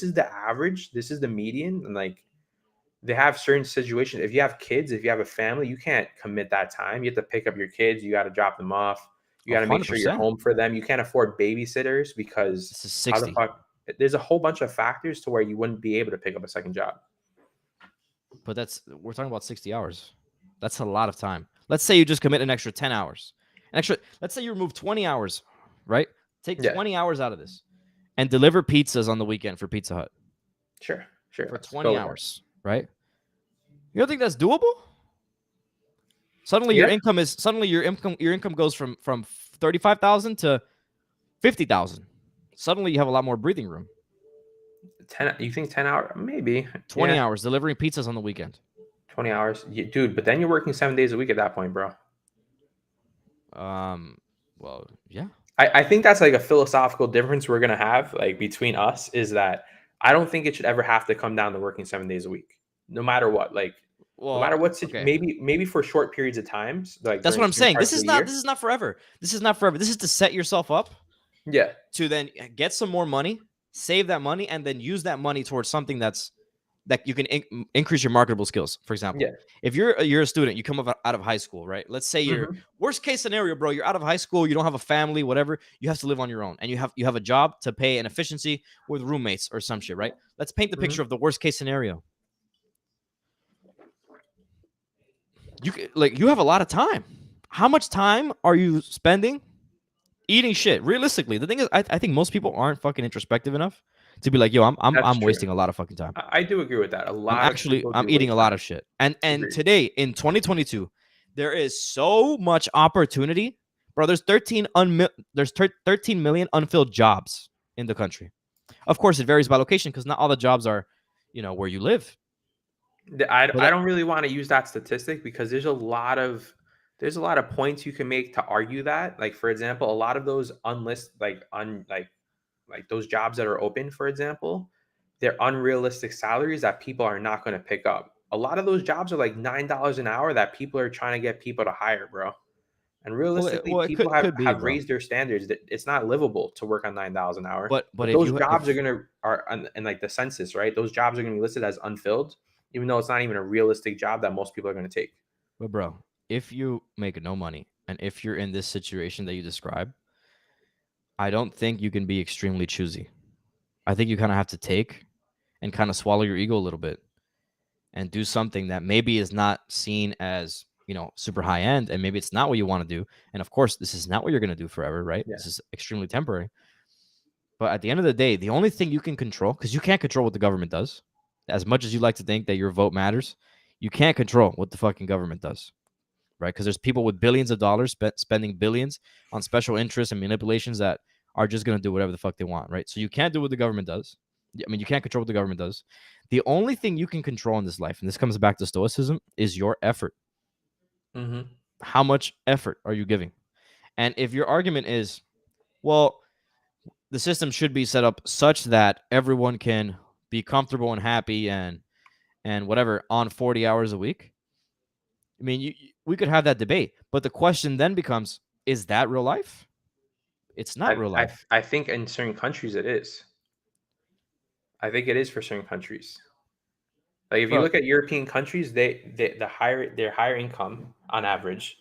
is the average, this is the median, and like they have certain situations. If you have kids, if you have a family, you can't commit that time. You have to pick up your kids, you got to drop them off, you got to make sure you're 100%. home for them. You can't afford babysitters because This is how the 60. fuck? There's a whole bunch of factors to where you wouldn't be able to pick up a second job. But we're talking about 60 hours. That's a lot of time. Let's say you just commit an extra 10 hours. Let's say you remove 20 hours, right? Take Yeah, 20 hours out of this and deliver pizzas on the weekend for Pizza Hut sure. for Let's 20 go with that. hours, right? You don't think that's doable? Suddenly Yeah, your income goes from 35,000 to 50,000. Suddenly you have a lot more breathing room. 10. You think 10 hours? Maybe 20 Yeah, hours delivering pizzas on the weekend. 20 hours, dude. But then you're working 7 days a week at that point, bro. Well, yeah. I think that's like a philosophical difference we're gonna have like between us is that I don't think it should ever have to come down to working 7 days a week, no matter what. Like no matter Well, what, okay. maybe for short periods of times, like That's what during I'm certain saying. parts This of is the not year. this is not forever. This is not forever. This is to set yourself up Yeah, to then get some more money, save that money, and then use that money towards something that's that you can increase your marketable skills. For example, Yeah. if you're a student, you come up out of high school, right? Let's say you're Hmm. worst case scenario, bro. You're out of high school, you don't have a family, whatever. You have to live on your own, and you have a job to pay an efficiency with roommates or some shit, right? Let's paint the picture Hmm. of the worst case scenario. You have a lot of time. How much time are you spending eating shit? Realistically, the thing is, I think most people aren't fucking introspective enough to be like, yo, That's I'm true. wasting a lot of fucking time. I do agree with that. A lot of people I'm do eating a waste lot time. of shit. And Agreed. today in 2022, there is so much opportunity, bro. There's 13 million unfilled jobs in the country. Of course, it varies by location because not all the jobs are, where you live. But I don't really want to use that statistic because there's a lot of points you can make to argue that. Like for example, a lot of those like those jobs that are open, for example, they're unrealistic salaries that people are not going to pick up. A lot of those jobs are like $9 an hour that people are trying to get people to hire, bro. And realistically, it people could be, have bro. raised their standards. It's not livable to work on $9 an hour. But But if those you jobs are if gonna are and like the census, right? Those jobs are gonna be listed as unfilled, even though it's not even a realistic job that most people are gonna take. but bro, if you make no money and if you're in this situation that you describe, I don't think you can be extremely choosy. I think you kind of have to take and kind of swallow your ego a little bit and do something that maybe is not seen as, super high end, and maybe it's not what you want to do. And of course, this is not what you're going to do forever, right? Yeah. This is extremely temporary. But at the end of the day, the only thing you can control, because you can't control what the government does, as much as you like to think that your vote matters, you can't control what the fucking government does, right? Because there's people with billions of dollars spending billions on special interests and manipulations that are just going to do whatever the fuck they want, right? So you can't do what the government does. I mean, you can't control what the government does. The only thing you can control in this life, and this comes back to stoicism, is your effort. Mm-hmm. How much effort are you giving? And if your argument is, well, the system should be set up such that everyone can be comfortable and happy and whatever on 40 hours a week. I mean, we could have that debate, but the question then becomes: is that real life? It's not real life. I think in certain countries it is. I think it is for certain countries. Like if you Bro, look at European countries, they're higher income on average,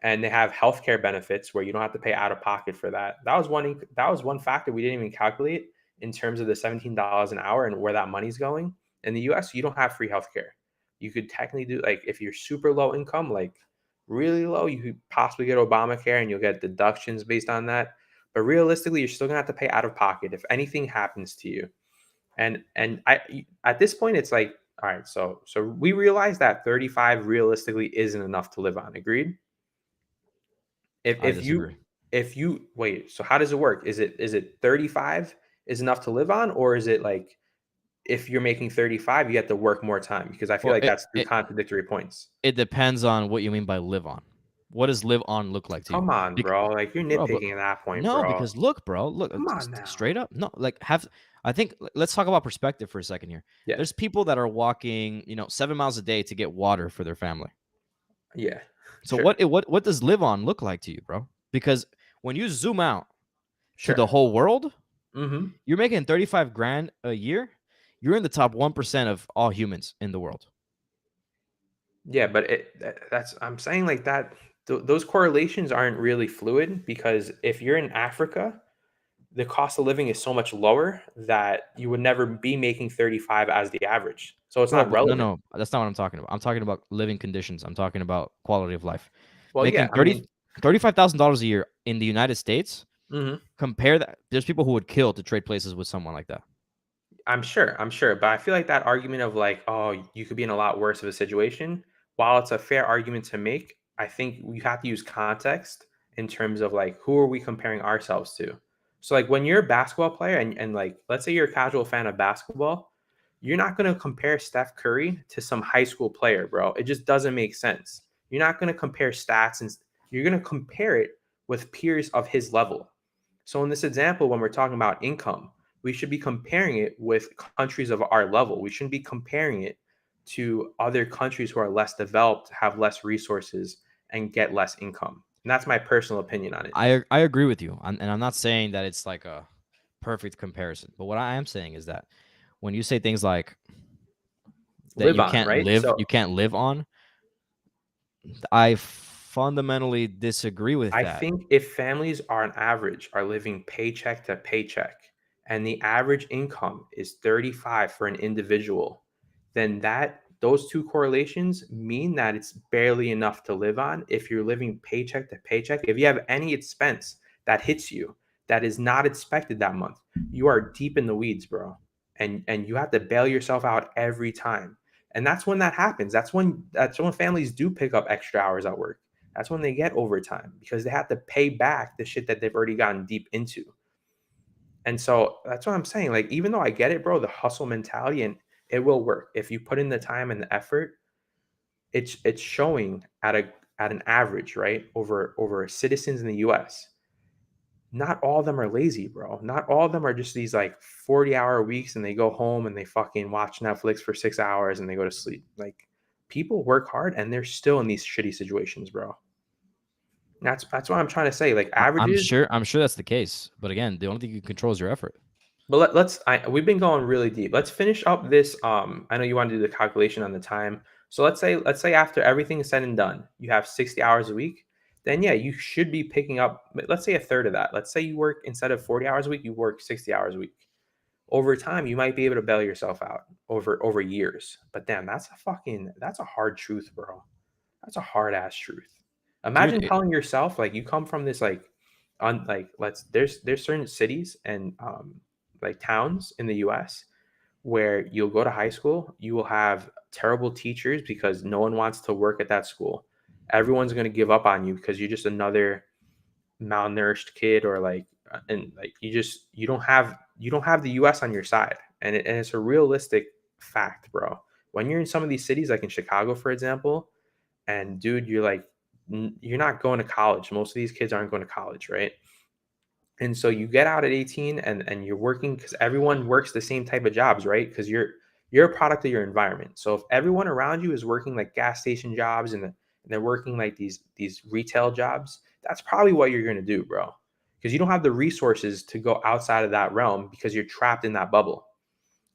and they have healthcare benefits where you don't have to pay out of pocket for that. That was one factor we didn't even calculate in terms of the $17 an hour and where that money's going. In the U.S., you don't have free healthcare. You could technically do like if you're super low income, like really low, you could possibly get Obamacare and you'll get deductions based on that. But realistically, you're still gonna have to pay out of pocket if anything happens to you. And I at this point it's like, all right, so we realize that 35 realistically isn't enough to live on. Agreed? If I if you disagree. if you wait, so how does it work? Is it 35 is enough to live on, or is it like if you're making 35, you have to work more time? Because I feel Well, like it, that's two it contradictory points. it depends on what you mean by live on. What does live on look like to you? Come on, Bec- bro. Like you're bro, but nitpicking at that point, no, bro. because look, bro, look, Come on now. straight up, no, like have. I think let's talk about perspective for a second here. Yeah. There's people that are walking, 7 miles a day to get water for their family. Yeah. So Sure. what does live on look like to you, bro? Because when you zoom out to Sure. the whole world, Mm-hmm. you're making 35 grand a year. You're in the top 1% of all humans in the world. Yeah, but that's I'm saying like that those correlations aren't really fluid because if you're in Africa, the cost of living is so much lower that you would never be making 35 as the average. So it's Bro, not but no, relevant. no, that's not what I'm talking about. I'm talking about living conditions. I'm talking about quality of life. Well, yeah, Making I mean, $35,000 a year in the United States, mhm. compare that. There's people who would kill to trade places with someone like that. I'm sure, but I feel like that argument of like, oh, you could be in a lot worse of a situation, while it's a fair argument to make, I think we have to use context in terms of like who are we comparing ourselves to. So like when you're a basketball player and like let's say you're a casual fan of basketball, you're not going to compare Steph Curry to some high school player, bro. It just doesn't make sense. You're not going to compare stats and you're going to compare it with peers of his level. So in this example, when we're talking about income, we should be comparing it with countries of our level. We shouldn't be comparing it to other countries who are less developed, have less resources, and get less income. And that's my personal opinion on it. I agree with you, and I'm not saying that it's like a perfect comparison, but what I am saying is that when you say things like that live on, right? you can't live on, I fundamentally disagree with I that. think if families are on average are living paycheck to paycheck and the average income is 35 for an individual, then that those two correlations mean that it's barely enough to live on if you're living paycheck to paycheck. If you have any expense that hits you that is not expected that month, you are deep in the weeds, bro. And you have to bail yourself out every time. And that's when that happens. That's when families do pick up extra hours at work. That's when they get overtime because they have to pay back the shit that they've already gotten deep into. And so that's what I'm saying. Like, even though I get it, bro, the hustle mentality, and it will work if you put in the time and the effort. It's showing at an average, right? Over citizens in the US. Not all of them are lazy, bro. Not all of them are just these like 40-hour weeks and they go home and they fucking watch Netflix for 6 hours and they go to sleep. Like, people work hard and they're still in these shitty situations, bro. That's what I'm trying to say. Like, averages. I'm sure that's the case. But again, the only thing you can control is your effort. But we've been going really deep. Let's finish up this. I know you want to do the calculation on the time. So let's say after everything is said and done, you have 60 hours a week. Then yeah, you should be picking up. Let's say a third of that. Let's say you work instead of 40 hours a week, you work 60 hours a week. Over time, you might be able to bail yourself out over years. But damn, that's a hard truth, bro. That's a hard ass truth. Dude, Imagine telling yourself like you come from this like on like let's there's certain cities and like towns in the US where you'll go to high school, you will have terrible teachers because no one wants to work at that school. Everyone's going to give up on you because you're just another malnourished kid or like and like you don't have the US on your side. And it's a realistic fact, bro. When you're in some of these cities like in Chicago for example, and dude, you're like you're not going to college. Most of these kids aren't going to college, right? And so you get out at 18 and you're working because everyone works the same type of jobs, right? Because you're a product of your environment. So if everyone around you is working like gas station jobs and they're working like these retail jobs, that's probably what you're going to do, bro. Because you don't have the resources to go outside of that realm because you're trapped in that bubble.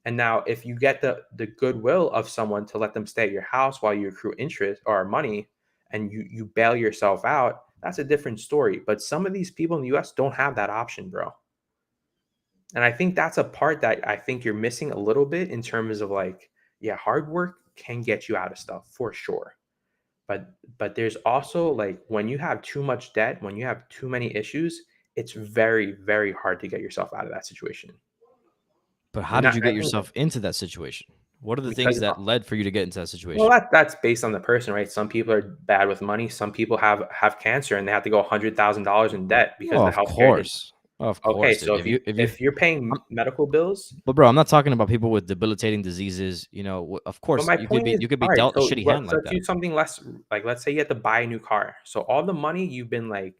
And now if you get the goodwill of someone to let them stay at your house while you accrue interest or money and you bail yourself out, that's a different story. But some of these people in the US don't have that option, bro. And I think that's a part that I think you're missing a little bit in terms of like, yeah, hard work can get you out of stuff for sure. But there's also like when you have too much debt, when you have too many issues, it's very, very hard to get yourself out of that situation. but how And did that, you I get think yourself into that situation? What are the things because that led for you to get into that well, situation? that's based on the person, right? Some people are bad with money. Some people have cancer and they have to go $100,000 in debt because Oh, the of healthcare didn't. course. Of Okay, course, dude. so If you if you're paying I'm, medical bills, but bro, I'm not talking about people with debilitating diseases. You know, of but course, my point is, you could be all right, dealt a so shitty hand like let's that. use something less. Like, let's say you have to buy a new car. So all the money you've been like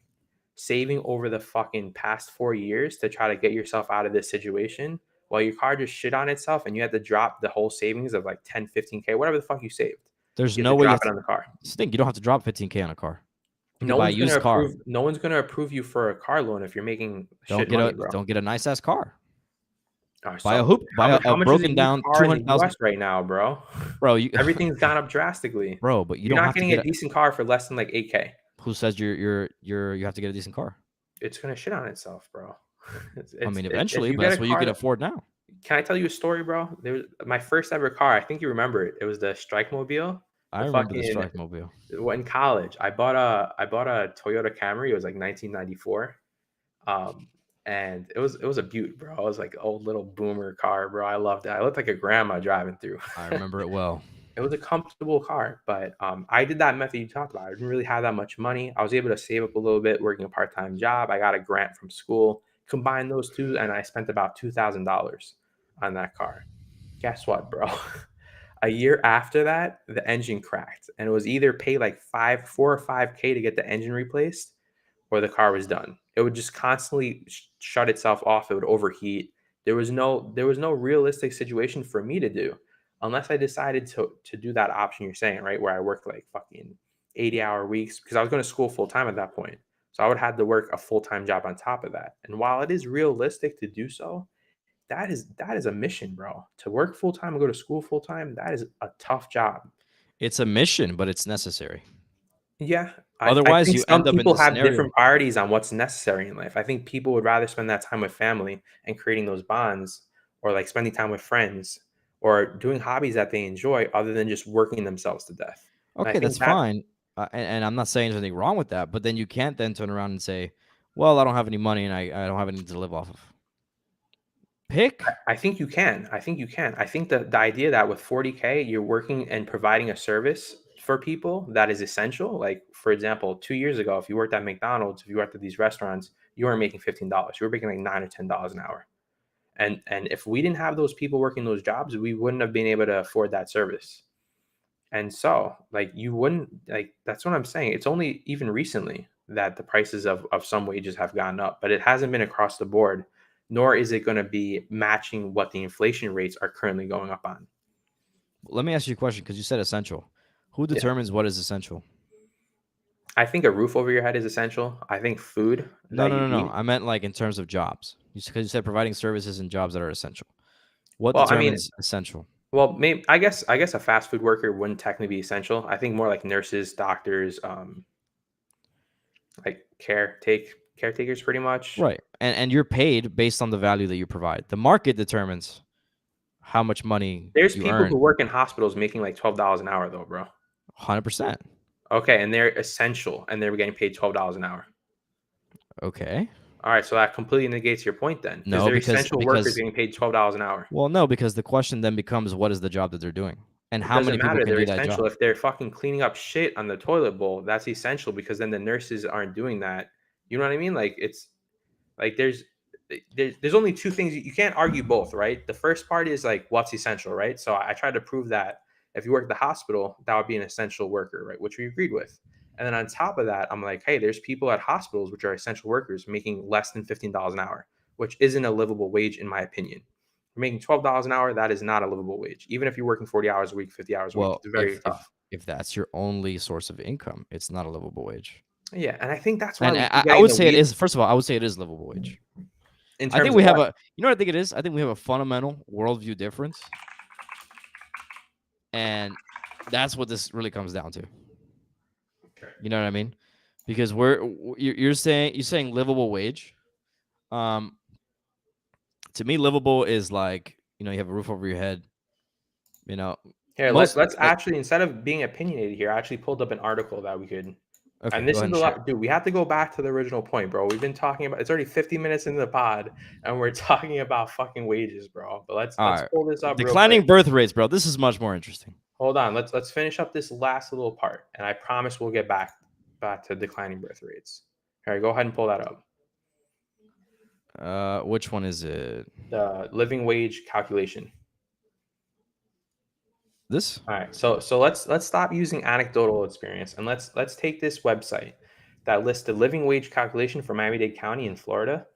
saving over the fucking past 4 years to try to get yourself out of this situation, while your car just shit on itself, and you had to drop the whole savings of like 10, 15K, whatever the fuck you saved. There's You have no to way you drop have it to on the car. think. You don't have to drop 15K on a car. You could No buy a one's gonna used car. approve. No one's gonna approve you for a car loan if you're making shit money, bro. Don't get a nice ass car. Buy a So hoop. how Buy much? a How much is a broken used down car two in the hundred U.S. thousand. right now, bro? Bro, you Everything's gone up drastically. bro, but you You're don't not have to getting get a a. decent car for less than like 8K. Who says you have to get a decent car? It's gonna shit on itself, bro. I mean, If eventually, you but get a that's what you car can that, afford now. can I tell you a story, bro? There was my first ever car. I think you remember it. It was the Strike Mobile. I The remember the fucking Strike Mobile. in college, I bought a Toyota Camry. It was like 1994. Um, and it was a beaut, bro. It was like old little boomer car, bro. I loved it. I looked like a grandma driving through. I remember it well. It was a comfortable car, but I did that method you talked about. I didn't really have that much money. I was able to save up a little bit working a part-time job. I got a grant from school. Combine those two, and I spent about $2,000 on that car. Guess what, bro? A year after that, the engine cracked, and it was either pay like 4 or 5K to get the engine replaced, or the car was done. It would just constantly shut itself off. It would overheat. There was no realistic situation for me to do unless I decided to do that option you're saying, right? Where I work like fucking 80-hour weeks because I was going to school full time at that point. So I would have to work a full-time job on top of that. And while it is realistic to do so, that is a mission, bro. To work full time and go to school full time, that is a tough job. It's a mission, but it's necessary. Yeah, I Otherwise, think you some end up in people this have scenario. different priorities on what's necessary in life. I think people would rather spend that time with family and creating those bonds, or like spending time with friends, or doing hobbies that they enjoy, other than just working themselves to death. And I Okay, that's think that fine. And I'm not saying there's anything wrong with that, but then you can't then turn around and say, well, I don't have any money and I don't have anything to live off of. Pick. I think you can. I think you can. I think the idea that with 40K, you're working and providing a service for people that is essential. Like, for example, 2 years ago, if you worked at McDonald's, if you worked at these restaurants, you weren't making $15. You were making like $9 or $10 an hour. And if we didn't have those people working those jobs, we wouldn't have been able to afford that service. And so, like, you wouldn't, like, that's what I'm saying. It's only even recently that the prices of some wages have gone up, but it hasn't been across the board, nor is it going to be matching what the inflation rates are currently going up on. Let me ask you a question because you said essential. Who Yeah. determines what is essential? I think a roof over your head is essential. I think food No, that no, you no, no. eat. I meant like in terms of jobs. Because you said providing services and jobs that are essential. What Well, I mean, determines essential? well, maybe I guess a fast food worker wouldn't technically be essential. I think more like nurses, doctors, like caretakers pretty much. Right. And you're paid based on the value that you provide. The market determines how much money There's you people who earn. work in hospitals making like $12 an hour though, bro. 100%. Okay, and they're essential and they're getting paid $12 an hour. Okay. All right, so that completely negates your point then, because No, they're essential workers because getting paid $12 an hour. well, no, because the question then becomes what is the job that they're doing? And It how doesn't many people matter. can They're do that essential. job? If they're fucking cleaning up shit on the toilet bowl, that's essential because then the nurses aren't doing that. You know what I mean? Like it's like there's only two things you can't argue both, right? The first part is like what's essential, right? So I tried to prove that if you work at the hospital, that would be an essential worker, right? Which we agreed with. And then on top of that, I'm like, hey, there's people at hospitals which are essential workers making less than $15 an hour, which isn't a livable wage in my opinion. You're making $12 an hour, that is not a livable wage. Even if you're working 40 hours a week, 50 hours a week, Well, it's very tough. if that's your only source of income, it's not a livable wage. Yeah, and I think that's why And we keep I getting would the say it weeds is. First of all, I would say it is livable wage. in I think terms of we have what. a. You know what I think it is? I think we have a fundamental worldview difference, and that's what this really comes down to. You know what I mean? Because you're saying livable wage. Um, to me, livable is like you know you have a roof over your head. You know, Here, most let's like actually, instead of being opinionated here, I actually pulled up an article that we could. okay, And go this ahead is and a share. lot, dude. We have to go back to the original point, bro. We've been talking about, it's already 50 minutes into the pod, and we're talking about fucking wages, bro. But All let's right, pull this up real quick. declining birth rates, bro. This is much more interesting. Hold on. Let's finish up this last little part, and I promise we'll get back to declining birth rates. All right, go ahead and pull that up. Which one is it? The living wage calculation. This? All right, so let's stop using anecdotal experience and let's take this website that lists the living wage calculation for Miami-Dade County in Florida.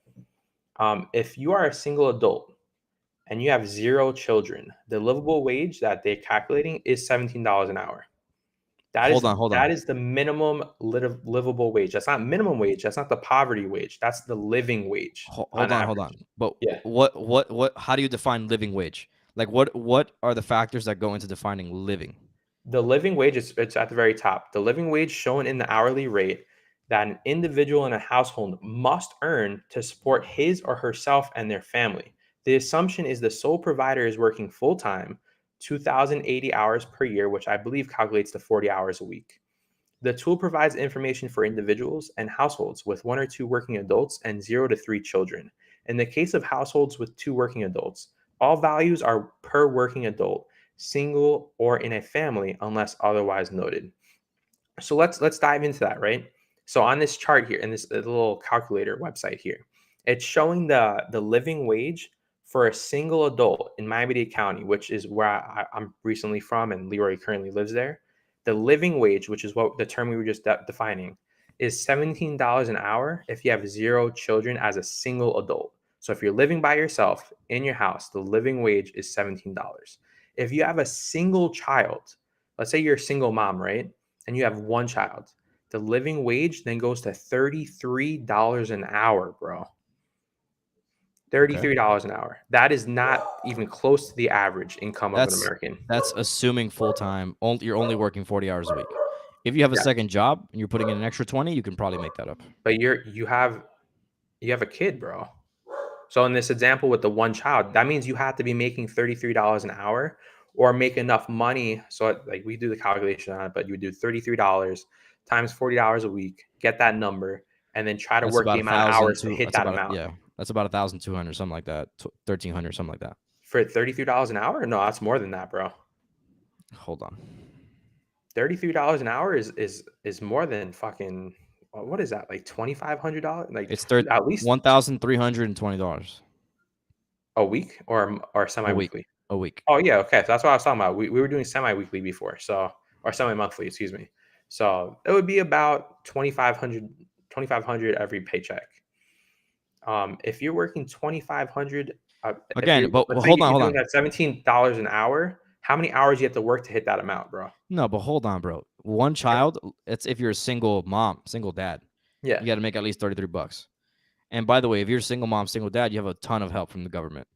If you are a single adult and you have 0 children, the livable wage that they're calculating is $17 an hour. That is Hold that on. is the minimum livable wage. That's not minimum wage. That's not the poverty wage. That's the living wage on Hold average. on. But Yeah. what? How do you define living wage? Like, what are the factors that go into defining living? The living wage is it's at the very top. The living wage shown in the hourly rate that an individual in a household must earn to support his or herself and their family. The assumption is the sole provider is working full time, 2,080 hours per year, which I believe calculates to 40 hours a week. The tool provides information for individuals and households with 1 or 2 working adults and 0 to 3 children. In the case of households with 2 working adults, all values are per working adult, single or in a family unless otherwise noted. So let's dive into that, right? So on this chart here, in this little calculator website here, it's showing the living wage for a single adult in Miami-Dade County, which is where I'm recently from, and Leroy currently lives there. The living wage, which is what the term we were just defining, is $17 an hour if you have 0 children as a single adult. So if you're living by yourself in your house, the living wage is $17. If you have a single child, let's say you're a single mom, right? And you have 1 child, the living wage then goes to $33 an hour, bro. Okay. $33 an hour. That is not even close to the average income of an That's American. that's assuming full time. You're only working 40 hours a week. If you have a Yeah, second job and you're putting in an extra 20, you can probably make that up. but you have a kid, bro. So in this example with the one child, that means you have to be making $33 an hour or make enough money. So like we do the calculation on it, but you would do $33 times $40 a week, get that number, and then try to That's work about the a amount of thousand hours to two. hit That's that about amount. yeah. That's about 1,200, something like that. 1,300, something like that. For $33 an hour? No, that's more than that, bro. Hold on. $33 an hour is more than fucking what is that? Like $2,500? Like It's at least $1,320 a week or a week. semi-weekly. A week. Oh yeah, okay. So that's what I was talking about. We were doing semi-weekly before, so or semi-monthly, excuse me. So it would be about 2,500 every paycheck. If you're working 2,500, if Again, you're but let's say hold on, you're hold doing on. that $17 an hour, how many hours you have to work to hit that amount, bro? No, but hold on, bro. One child. It's if you're a single mom, single dad. Yeah. You got to make at least $33. And by the way, if you're a single mom, single dad, you have a ton of help from the government.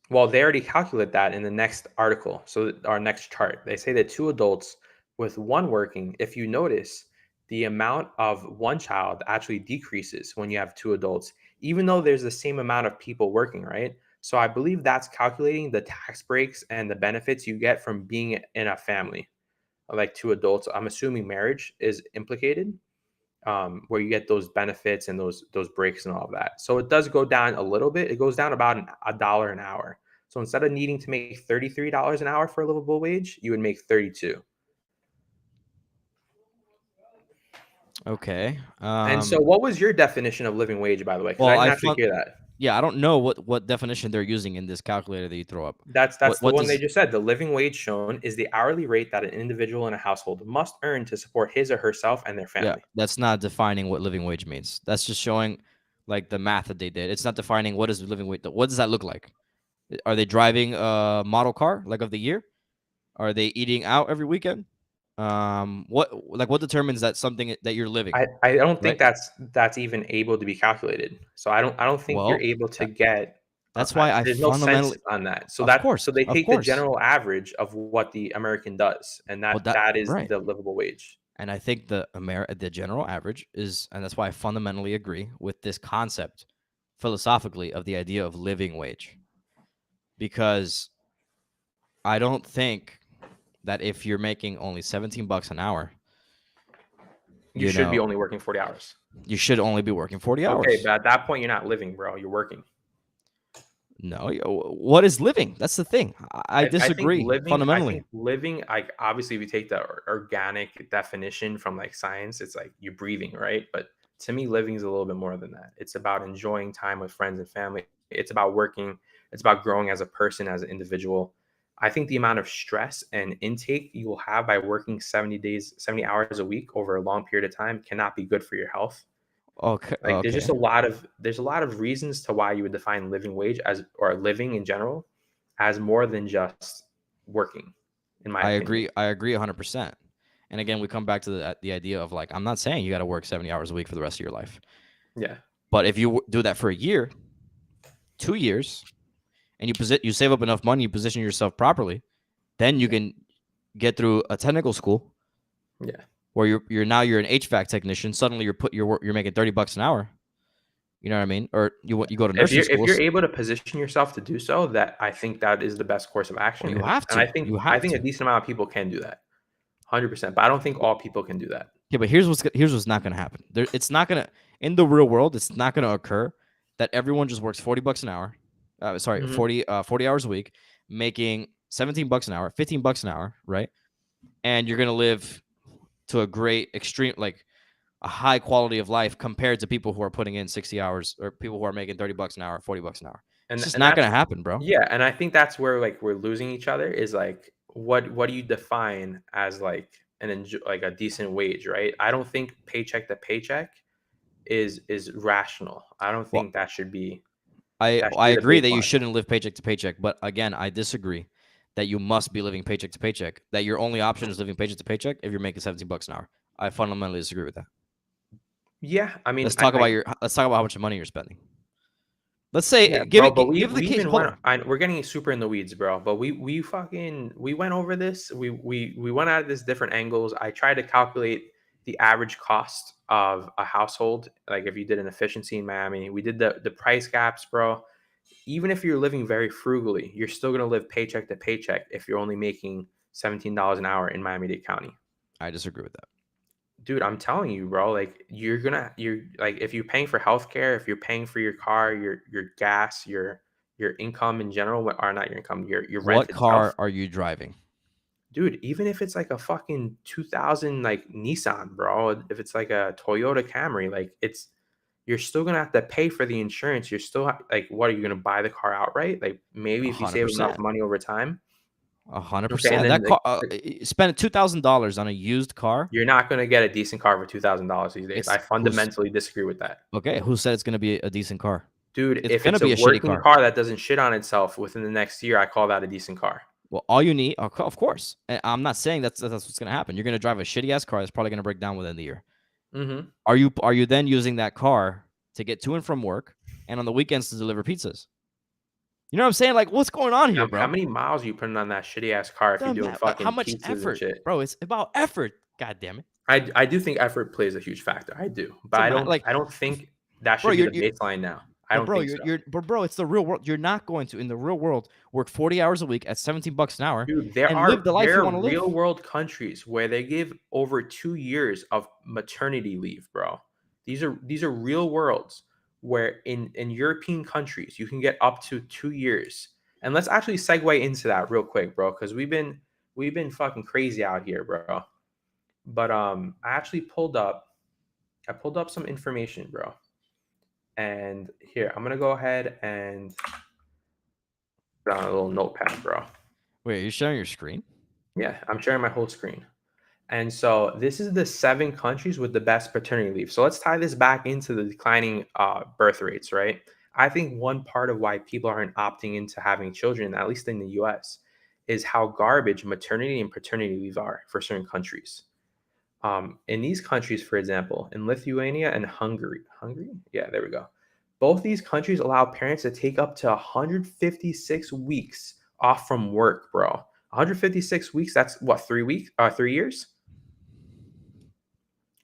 Well, they already calculate that in the next article. So our next chart, they say that two adults with one working, if you notice, the amount of one child actually decreases when you have two adults, even though there's the same amount of people working, right? So I believe that's calculating the tax breaks and the benefits you get from being in a family, like two adults. I'm assuming marriage is implicated, where you get those benefits and those breaks and all of that. So it does go down a little bit. It goes down about a dollar an hour. So instead of needing to make $33 an hour for a livable wage, you would make 32. Okay. And so what was your definition of living wage, by the way? Because I Well, didn't actually hear that. yeah, I don't know what definition they're using in this calculator that you throw up. That's the What one they does just said. The living wage shown is the hourly rate that an individual in a household must earn to support his or herself and their yeah, family. that's not defining what living wage means. That's just showing like the math that they did. It's not defining what is living wage. What does that look like? Are they driving a model car like of the year? Are they eating out every weekend? What determines that something that you're living, I don't think right? that's even able to be calculated. So I don't think you're Well, able to that, get. that's why I There's no sense fundamentally, on that. So of that course, so they of take the course. general average of what the American does, and Well, that is right. the livable wage. And I think the general average is, and that's why I fundamentally agree with this concept philosophically of the idea of living wage, because I don't think that if you're making only $17 an hour, You you should be know, only working 40 hours. you should only be working 40 Okay, hours. but at that point, you're not living, bro. You're working. No, what is living? That's the thing. I I think disagree living. I fundamentally. think living. Like obviously, if you take the organic definition from like science, it's like you're breathing, right? But to me, living is a little bit more than that. It's about enjoying time with friends and family. It's about working. It's about growing as a person, as an individual. I think the amount of stress and intake you will have by working 70 days, 70 hours a week over a long period of time cannot be good for your health. Okay, Like okay. there's a lot of reasons to why you would define living wage as or living in general as more than just working, in my I opinion. agree. I agree 100%. And again, we come back to the idea of like, I'm not saying you got to work 70 hours a week for the rest of your life. Yeah. But if you do that for a year, 2 years, and you save up enough money, you position yourself properly, then you can get through a technical school Yeah. where you're an HVAC technician. Suddenly you're making $30 an hour. You know what I mean? Or you go to If nursing you're schools. able to position yourself to do so, that I think that is the best course of Well, action. you And have and I to. think You I have think a to. decent amount of people can do that. 100%. But I don't think all people can do that. Yeah, but here's what's not going to happen. It's not going to in the real world. It's not going to occur that everyone just works $40 an hour. Sorry, Mhm. 40 hours a week, making $17 an hour, $15 an hour, right? And you're going to live to a great extreme, like a high quality of life compared to people who are putting in 60 hours or people who are making $30 an hour, $40 an hour. It's just And not that's going to happen, bro. yeah, and I think that's where like we're losing each other is like what do you define as like like a decent wage, right? I don't think paycheck to paycheck is rational. I don't Well, think that should be I the agree that you baseline. shouldn't live paycheck to paycheck, but again, I disagree that you must be living paycheck to paycheck. That your only option is living paycheck to paycheck if you're making $17 an hour. I fundamentally disagree with that. Yeah, I mean, Let's talk about how much money you're spending. Let's say Yeah, give bro, it but we give the we case. even Hold went. on. We're getting super in the weeds, bro. But we went over this. We went at this different angles. I tried to calculate the average cost of a household, like if you did an efficiency in Miami. We did the price gaps, bro. Even if you're living very frugally, you're still gonna live paycheck to paycheck if you're only making $17 an hour in Miami-Dade County. I disagree with that. Dude, I'm telling you, bro, like you're like if you're paying for healthcare, if you're paying for your car, your gas, your income in general, or not your income, your rent What itself, car are you driving? dude, even if it's like a fucking 2000 like Nissan, bro, if it's like a Toyota Camry, like it's you're still gonna have to pay for the insurance. You're still like, what are you gonna buy the car outright? Like maybe A if you hundred save enough percent. money over time. A hundred Okay, and percent. then That car. Spend $2,000 on a used car. you're not gonna get a decent car for $2,000 these days. I It's who's fundamentally disagree with that. okay. Who said it's gonna be a decent car? Dude, It's if gonna it's a be a shitty working car. car that doesn't shit on itself within the next year, I call that a decent car. Well, all you need, of course. I'm not saying that's what's gonna happen. You're gonna drive a shitty ass car that's probably gonna break down within the year. Mm-hmm. Are you then using that car to get to and from work, and on the weekends to deliver pizzas? You know what I'm saying? Like, what's going on here, How bro? many miles are you putting on that shitty ass car if you're doing How fucking much pizzas and effort, shit? bro? It's about effort. God damn it! I do think effort plays a huge factor. I do, It's but a like, I don't think that bro. should be the baseline now. I But don't bro, think so. but bro, it's the real world. You're not going to in the real world work 40 hours a week at $17 an hour Dude, and live the life you there want are to real live. world countries where they give over 2 years of maternity leave, bro. These are real worlds where in European countries you can get up to 2 years. And let's actually segue into that real quick, bro, because we've been fucking crazy out here, bro. But I pulled up some information, bro. And here, I'm gonna go ahead and put on a little notepad, bro. Wait, are you sharing your screen? Yeah, I'm sharing my whole screen. And so this is the 7 countries with the best paternity leave. So let's tie this back into the declining birth rates, right? I think one part of why people aren't opting into having children, at least in the US, is how garbage maternity and paternity leave are for certain countries. In these countries, for example, in Lithuania and Hungary, yeah, there we go. Both these countries allow parents to take up to 156 weeks off from work, bro. 156 weeks, that's what, 3 weeks? 3 years?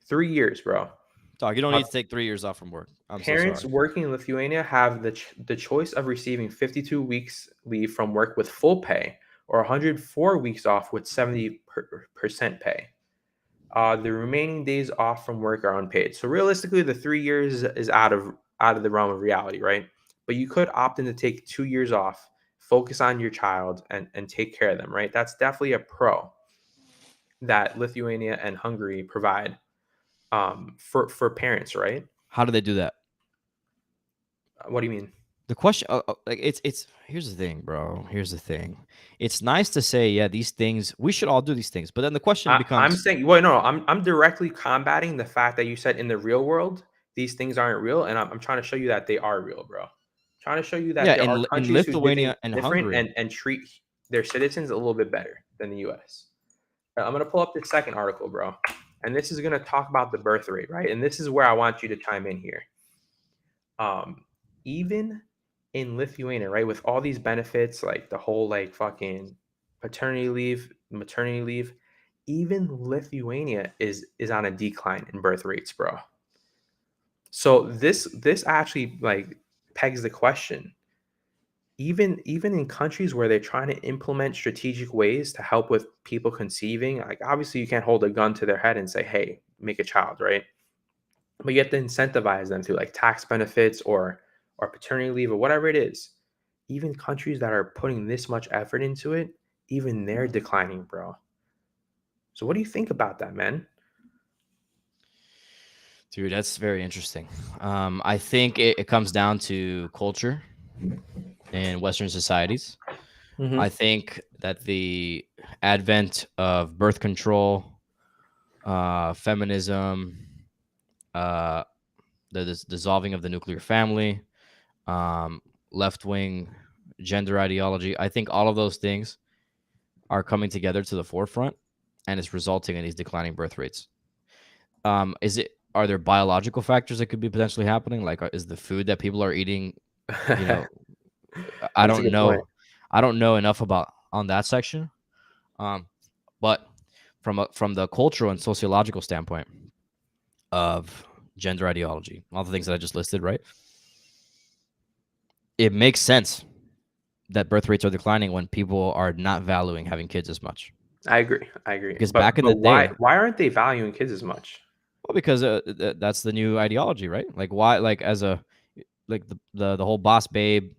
3 years, bro. Dog, you don't Uh, need to take 3 years off from work. I'm so Parents sorry. working in Lithuania have the choice of receiving 52 weeks leave from work with full pay or 104 weeks off with 70% pay. The remaining days off from work are unpaid. So realistically, the 3 years is out of the realm of reality, right? But you could opt in to take 2 years off, focus on your child, and take care of them, right? That's definitely a pro that Lithuania and Hungary provide for parents, right? How do they do that? What do you mean? The question, like, it's here's the thing, bro. Here's the thing. It's nice to say, yeah, these things we should all do these things, but then the question I'm becomes, saying, well, no, I'm directly combating the fact that you said in the real world these things aren't real, and I'm trying to show you that they are real, bro. Trying to show you that yeah, there are in countries who do things Lithuania and different Hungary. and treat their citizens a little bit better than the U.S. I'm gonna pull up the second article, bro, and this is gonna talk about the birth rate, right? And this is where I want you to chime in here. Even in Lithuania, right, with all these benefits, like the whole like fucking paternity leave, maternity leave, even Lithuania is on a decline in birth rates, bro. So this actually like pegs the question. Even in countries where they're trying to implement strategic ways to help with people conceiving, like obviously you can't hold a gun to their head and say, "Hey, make a child," right? But you have to incentivize them through like tax benefits or paternity leave or whatever it is. Even countries that are putting this much effort into it, even they're declining, bro. So what do you think about that, man? Dude, that's very interesting. I think it comes down to culture in Western societies. I Mm-hmm. think that the advent of birth control, feminism, uh, the dissolving of the nuclear family, left wing gender ideology, I think all of those things are coming together to the forefront, and it's resulting in these declining birth rates. Is it? Are there biological factors that could be potentially happening? Like, is the food that people are eating You know, I That's a don't good point. know. I don't know enough about on that section. Um, but from the cultural and sociological standpoint of gender ideology, all the things that I just listed, right? It makes sense that birth rates are declining when people are not valuing having kids as much. I agree. I agree. Because But back in but the why day, why aren't they valuing kids as much? well, because that's the new ideology, right? Like why, like as a like the whole boss babe,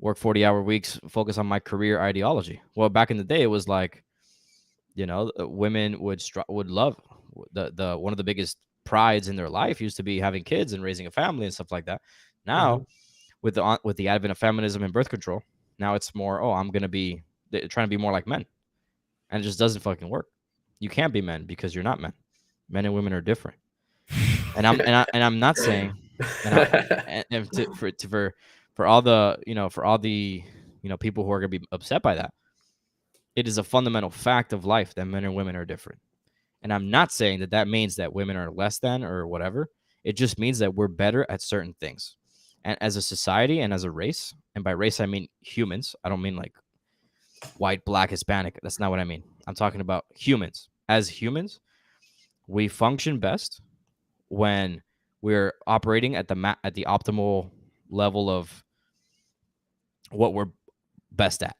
work 40-hour weeks, focus on my career ideology. Well, back in the day, it was like, women would love the one of the biggest prides in their life used to be having kids and raising a family and stuff like that. Now, Mhm. with the advent of feminism and birth control, now it's more, oh, I'm gonna be trying to be more like men, and it just doesn't fucking work. You can't be men because you're not men. Men and women are different. And I'm not saying, and I and for all the people who are gonna be upset by that, it is a fundamental fact of life that men and women are different. And I'm not saying that that means that women are less than or whatever. It just means that we're better at certain things. And as a society and as a race, and by race I mean humans. I don't mean like white, black, Hispanic. That's not what I mean. I'm talking about humans. As humans, we function best when we're operating at the optimal level of what we're best at.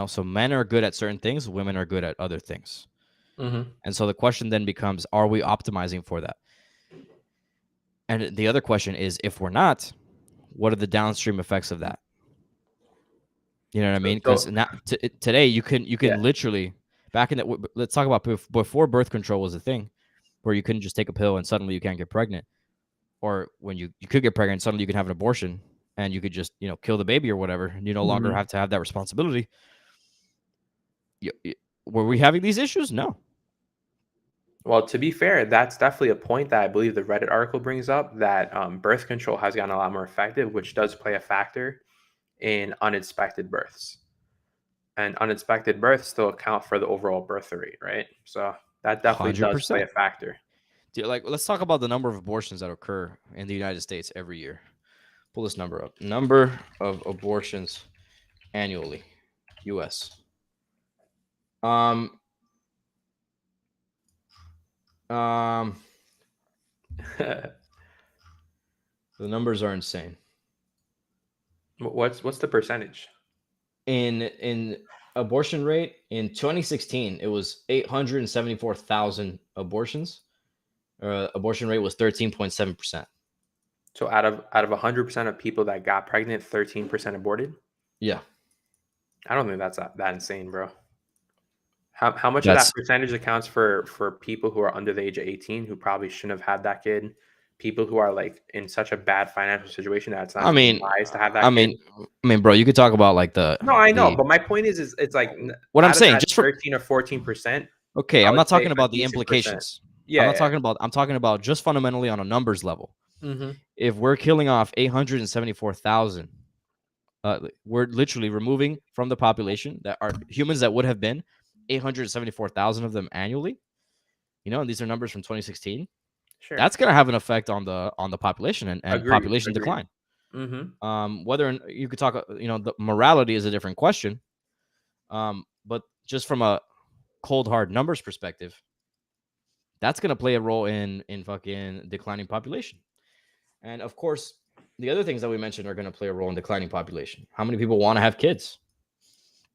So men are good at certain things, women are good at other things. Mhm. And so the question then becomes, are we optimizing for that? And the other question is, if we're not, what are the downstream effects of that? You know what I So mean? Because so today you can yeah. literally, back in the, let's talk about before birth control was a thing, where you couldn't just take a pill and suddenly you can't get pregnant, or when you could get pregnant, suddenly you can have an abortion and you could just kill the baby or whatever, and you no longer Mhm. have to have that responsibility. Were we having these issues? No. Well, to be fair, that's definitely a point that I believe the Reddit article brings up, that birth control has gotten a lot more effective, which does play a factor in unexpected births. And unexpected births still account for the overall birth rate, right? So that definitely Hundred does play a percent. factor. Like, let's talk about the number of abortions that occur in the United States every year. Pull this number up. Number of abortions annually, U.S. Um, um, the numbers are insane. What's the percentage? In abortion rate in 2016, it was 874,000 abortions. Abortion rate was 13.7%. So out of 100% of people that got pregnant, 13% aborted. Yeah, I don't think that's that insane, bro. How much of that that's. percentage accounts for people who are under the age of 18 who probably shouldn't have had that kid? People who are like in such a bad financial situation that it's not I even mean, wise to have I that kid. mean, I mean, bro, you could talk about like the No, I know, the. but my point is it's like What I'm out of saying, that just from 13 or 14%, okay, I I'm would not say talking a about the decent percent. implications. I'm Yeah, not yeah. talking about. I'm talking about just fundamentally on a numbers level. Mm-hmm. If we're killing off 874,000, we're literally removing from the population that are humans that would have been 874,000 of them annually. And these are numbers from 2016. Sure. That's going to have an effect on the population and Agreed. population Agreed. decline. Mm-hmm. Whether you could talk, the morality is a different question. But just from a cold hard numbers perspective, that's going to play a role in fucking declining population. And of course, the other things that we mentioned are going to play a role in declining population. How many people want to have kids?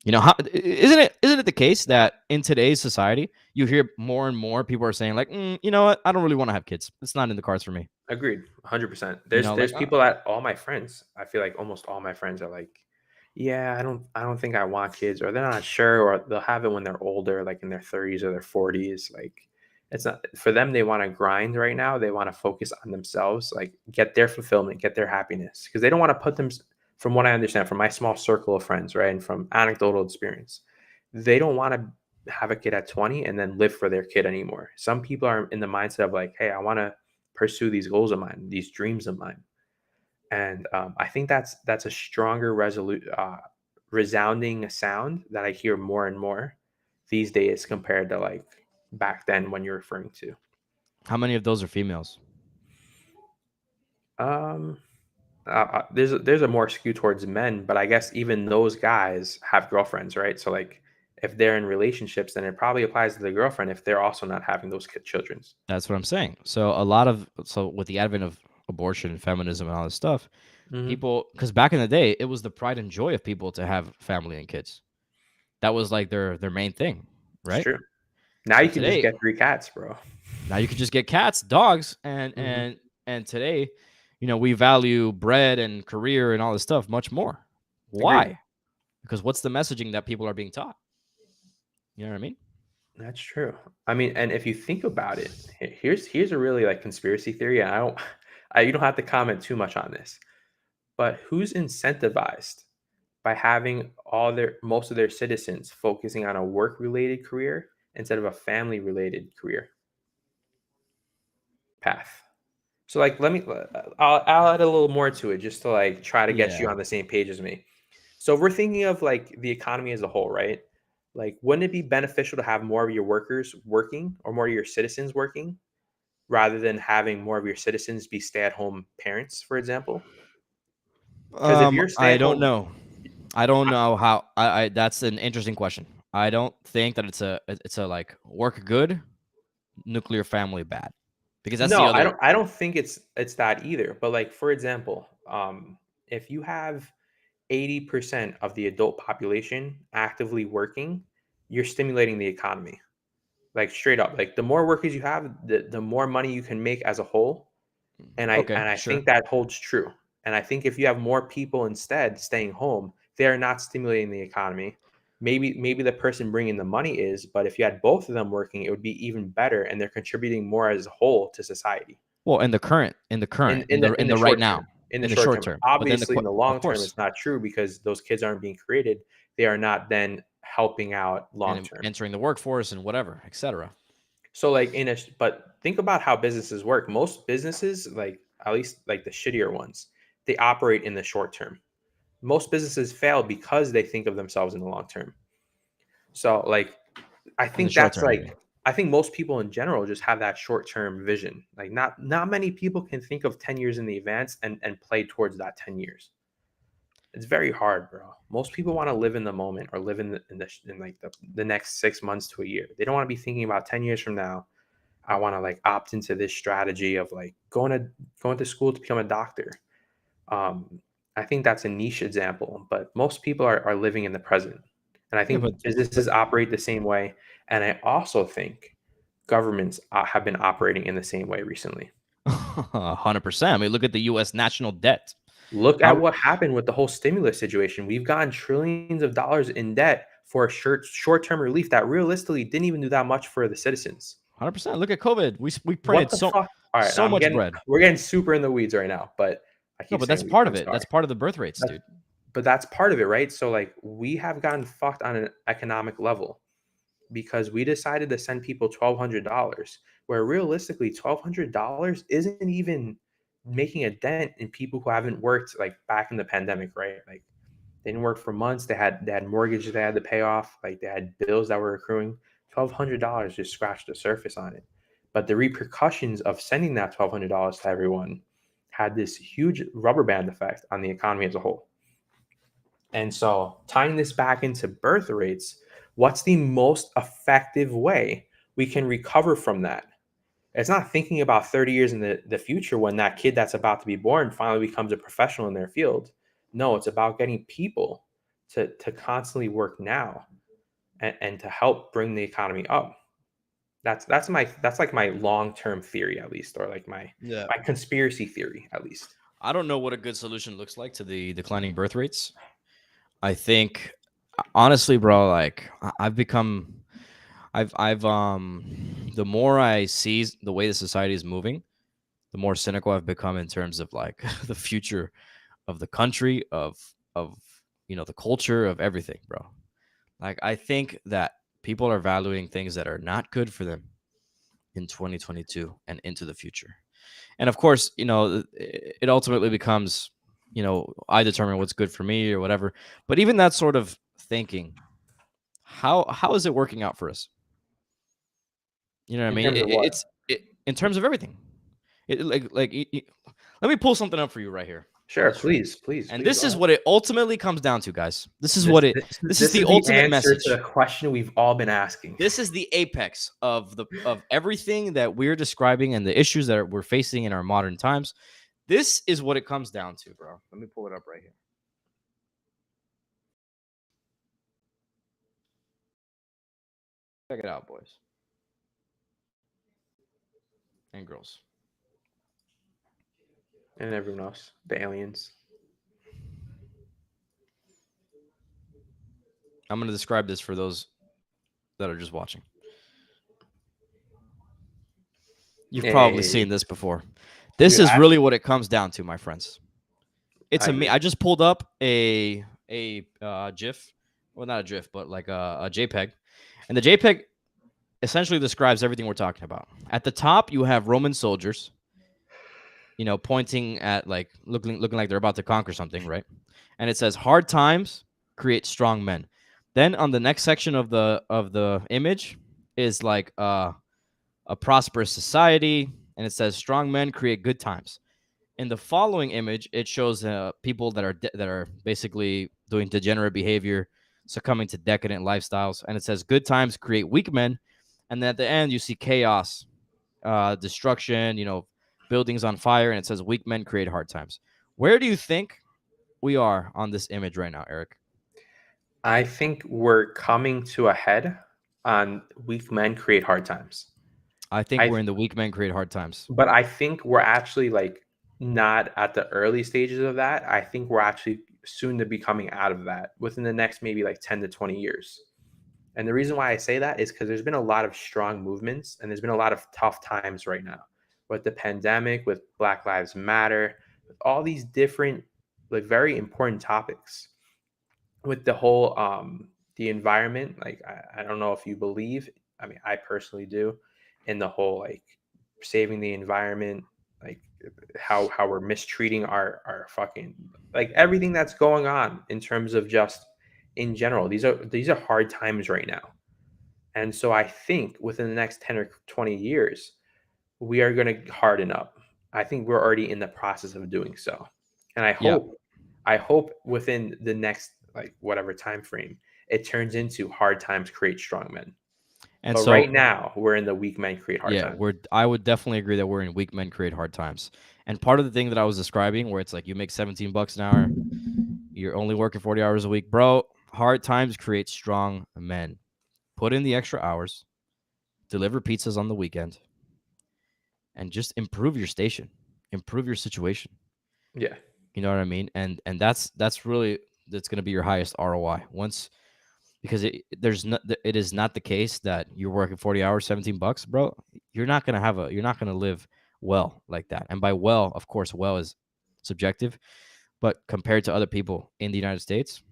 Isn't it the case that in today's society, you hear more and more people are saying like, you know what, I don't really want to have kids. It's not in the cards for me. Agreed. 100%. Like, There's people that all my friends, I feel like almost all my friends are like, yeah, I don't think I want kids, or they're not sure, or they'll have it when they're older, like in their 30s or their 40s. Like it's not for them, they want to grind right now. They want to focus on themselves, like get their fulfillment, get their happiness. Because they don't want to put them, from what I understand, from my small circle of friends, right? And from anecdotal experience, they don't want to have a kid at 20 and then live for their kid anymore. Some people are in the mindset of like, hey, I want to pursue these goals of mine, these dreams of mine. And I think that's a stronger resounding sound that I hear more and more these days compared to like back then when you're referring to. how many of those are females? Um, there's a more skew towards men, but I guess even those guys have girlfriends, right? So like if they're in relationships, then it probably applies to the girlfriend if they're also not having those children's. That's what I'm saying. So with the advent of abortion and feminism and all this stuff, Hmm. people, because back in the day, it was the pride and joy of people to have family and kids. That was like their main thing, It's right? true. Now So you can just today, get 3 cats, bro. now you can just get cats, dogs, Hmm. and today, we value bread and career and all this stuff much more. Agreed. Why? Because what's the messaging that people are being taught? You know what I mean? That's true. I mean, and if you think about it, here's a really like conspiracy theory, and I don't, you don't have to comment too much on this. But who's incentivized by having all their most of their citizens focusing on a work related career instead of a family related career path? So like let me I'll add a little more to it just to like try to get you Yeah. on the same page as me. So if we're thinking of like the economy as a whole, right? Like wouldn't it be beneficial to have more of your workers working or more of your citizens working rather than having more of your citizens be stay-at-home parents, for example? Because if you're I don't stay-at-home, know. I don't know how. I That's an interesting question. I don't think that it's a like work good, nuclear family bad, because that's the no, other. I don't think it's that either. But like for example, if you have 80% of the adult population actively working, you're stimulating the economy. Like straight up. Like the more workers you have, the more money you can make as a whole. Okay, And I sure. think that holds true. And I think if you have more people instead staying home, they're not stimulating the economy. Maybe the person bringing the money is, but if you had both of them working, it would be even better, and they're contributing more as a whole to society Well, in the right short term. now, In the in the short short term, term, but then obviously, in the of long term, course, it's not true because those kids aren't being created. They are not then helping out long and term. entering the workforce and whatever, etc. So like but think about how businesses work. Most businesses, like at least like the shittier ones, they operate in the short term. Most businesses fail because they think of themselves in the long term. So like I In the think short that's term, you mean? like I think most people in general just have that short term vision. Like not many people can think of 10 years in the advance and play towards that 10 years. It's very hard, bro. Most people want to live in the moment or live in like the next 6 months to a year. They don't want to be thinking about 10 years from now. I want to like opt into this strategy of like going to school to become a doctor. Um, I think that's a niche example, but most people are living in the present. And I Yeah, think businesses operate the same way. And I also think governments have been operating in the same way recently. 100%. I mean, look at the U.S. national debt. Look at How what happened with the whole stimulus situation. We've gotten trillions of dollars in debt for a short term relief that realistically didn't even do that much for the citizens. 100%. Look at COVID. We What printed the fuck? All right, so much bread. we're getting super in the weeds right now, but I No, keep but that's saying we. part of I'm it. sorry. That's part of the birth rates, That's dude. but that's part of it, right? So like we have gotten fucked on an economic level because we decided to send people $1,200, where realistically $1,200 isn't even making a dent in people who haven't worked like back in the pandemic, right? Like they didn't work for months. They had mortgages they had to pay off. Like they had bills that were accruing. $1,200 just scratched the surface on it. But the repercussions of sending that $1,200 to everyone had this huge rubber band effect on the economy as a whole. And so, tying this back into birth rates, what's the most effective way we can recover from that? It's not thinking about 30 years in the future when that kid that's about to be born finally becomes a professional in their field. No, it's about getting people to constantly work now and to help bring the economy up. That's like my long-term theory at least, or like Yeah. my conspiracy theory at least. I don't know what a good solution looks like to the declining birth rates. I think honestly, bro, like I've become the more I see the way the society is moving, the more cynical I've become in terms of like the future of the country, of the culture, of everything, bro. Like I think that people are valuing things that are not good for them in 2022 and into the future. And of course, it ultimately becomes, I determine what's good for me or whatever. But even that sort of thinking, how is it working out for us? You know what I In mean? terms of what? In terms of everything. Let me pull something up for you right here. Sure, please, And please this go is ahead. what it ultimately comes down to, guys. This is This what it. this This is this the is the ultimate answer to the message. question we've all been asking. This is the apex of everything that we're describing and the issues that we're facing in our modern times. This is what it comes down to, bro. Let me pull it up right here. Check it out, boys and girls. And everyone else, the aliens. I'm going to describe this for those that are just watching. You've probably Hey, seen this before. This dude, is really what it comes down to, my friends. It's I a me. agree. I just pulled up a GIF, well, not a GIF, but like a JPEG, and the JPEG essentially describes everything we're talking about. At the top, you have Roman soldiers, pointing at like looking like they're about to conquer something, right? And it says hard times create strong men. Then on the next section of the image is like a prosperous society, and it says strong men create good times. In the following image, it shows people that are basically doing degenerate behavior, succumbing to decadent lifestyles, and it says good times create weak men. And then at the end, you see chaos, destruction, buildings on fire, and it says weak men create hard times. Where do you think we are on this image right now, Eric? I think we're coming to a head on weak men create hard times. I think I we're in the weak men create hard times. but I think we're actually like not at the early stages of that. I think we're actually soon to be coming out of that within the next maybe like 10 to 20 years. And the reason why I say that is because there's been a lot of strong movements and there's been a lot of tough times right now with the pandemic, with Black Lives Matter, with all these different, like very important topics. With the whole the environment, like I don't know if you believe, I mean, I personally do, in the whole like saving the environment, like how we're mistreating our fucking like everything that's going on in terms of just in general. These are hard times right now. And so I think within the next 10 or 20 years, we are going to harden up. I think we're already in the process of doing so. And Yeah. I hope within the next like whatever time frame, it turns into hard times create strong men. And But so right now, we're in the weak men create hard yeah, times. I would definitely agree that we're in weak men create hard times. And part of the thing that I was describing where it's like you make 17 bucks an hour, you're only working 40 hours a week, bro. Hard times create strong men. Put in the extra hours, deliver pizzas on the weekend, and just improve your station, improve your situation. Yeah. You know what I mean? And that's really that's going to be your highest ROI once, because it is not the case that you're working 40 hours, 17 bucks, bro. You're not going to live well like that. And by well, of course, well is subjective, but compared to other people in the United States,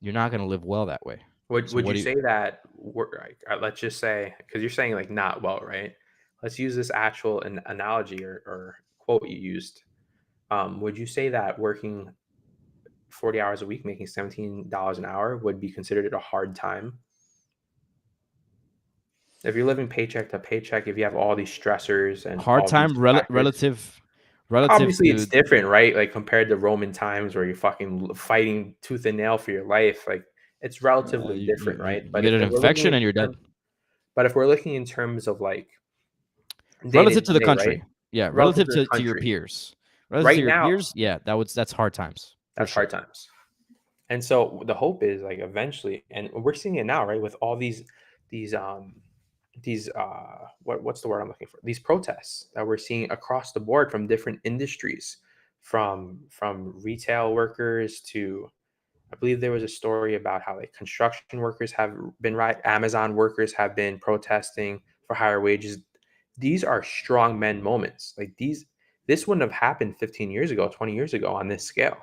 you're not going to live well that way. So Would what you do you say that we're like, let's just say because you're saying like not well, right? Let's use this actual analogy or quote you used. Would you say that working 40 hours a week, making $17 an hour would be considered a hard time? If you're living paycheck to paycheck, if you have all these stressors and hard all these time factors, relative obviously it's to different, right? Like compared to Roman times where you're fucking fighting tooth and nail for your life, like it's relatively different, right? you get an We're looking infection in and you're dead. terms, but if we're looking in terms of like day to Relative to the day, right? country, yeah, Relative relative to the to your country, peers, relative to right your now, peers, yeah, that's hard times for that's hard sure. times. And so the hope is like eventually, and we're seeing it now, right? With all these what's the word I'm looking for? These protests that we're seeing across the board from different industries, from retail workers to I believe there was a story about how like construction workers have been right, Amazon workers have been protesting for higher wages. These are strong men moments. Like this wouldn't have happened 15 years ago, 20 years ago on this scale.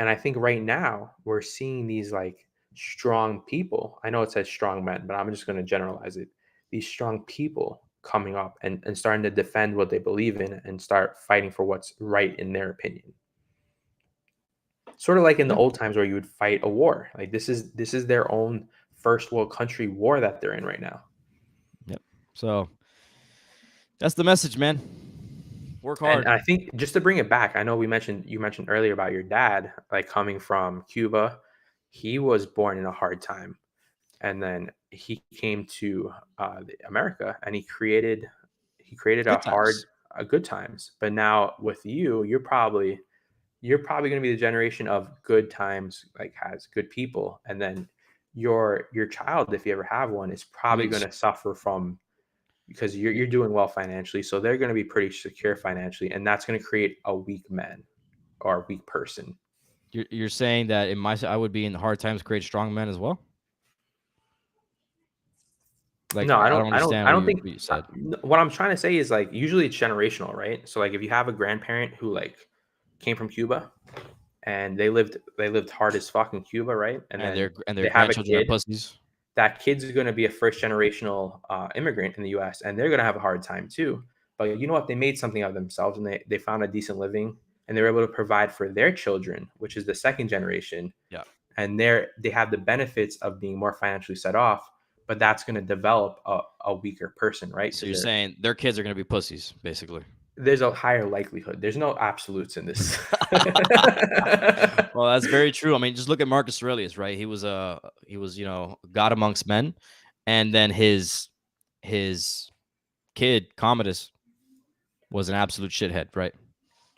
And I think right now we're seeing these like strong people. I know it says strong men, but I'm just going to generalize it. These strong people coming up and starting to defend what they believe in and start fighting for what's right in their opinion. Sort of like in the Yeah. old times where you would fight a war. Like this is their own first world country war that they're in right now. Yep. So that's the message, man. Work And hard. I think just to bring it back, I know you mentioned earlier about your dad, like coming from Cuba. He was born in a hard time, and then he came to America, and he created Good times. a good times. But now with you, you're probably going to be the generation of good times, like has good people, and then your child, if you ever have one, is I probably mean, going to suffer from because you're doing well financially, so they're going to be pretty secure financially, and that's going to create a weak man or a weak person. you're saying that in my I would be in hard times create strong men as well. Like No, I I don't. don't I don't. understand I don't think. what you said. What I'm trying to say is like usually it's generational, right? So like if you have a grandparent who like came from Cuba and they lived hard as fuck in Cuba, right? And then And their they have a grandchildren are kid. pussies. That kid's going to be a first generational immigrant in the U.S. and they're going to have a hard time too. But you know what? They made something of themselves and they found a decent living and they were able to provide for their children, which is the second generation. Yeah. And they have the benefits of being more financially set off, but that's going to develop a weaker person, right? So Because you're saying their kids are gonna be pussies, basically. there's a higher likelihood. There's no absolutes in this. Well, that's very true. I mean, just look at Marcus Aurelius, right? He was God amongst men, and then his kid Commodus was an absolute shithead, right?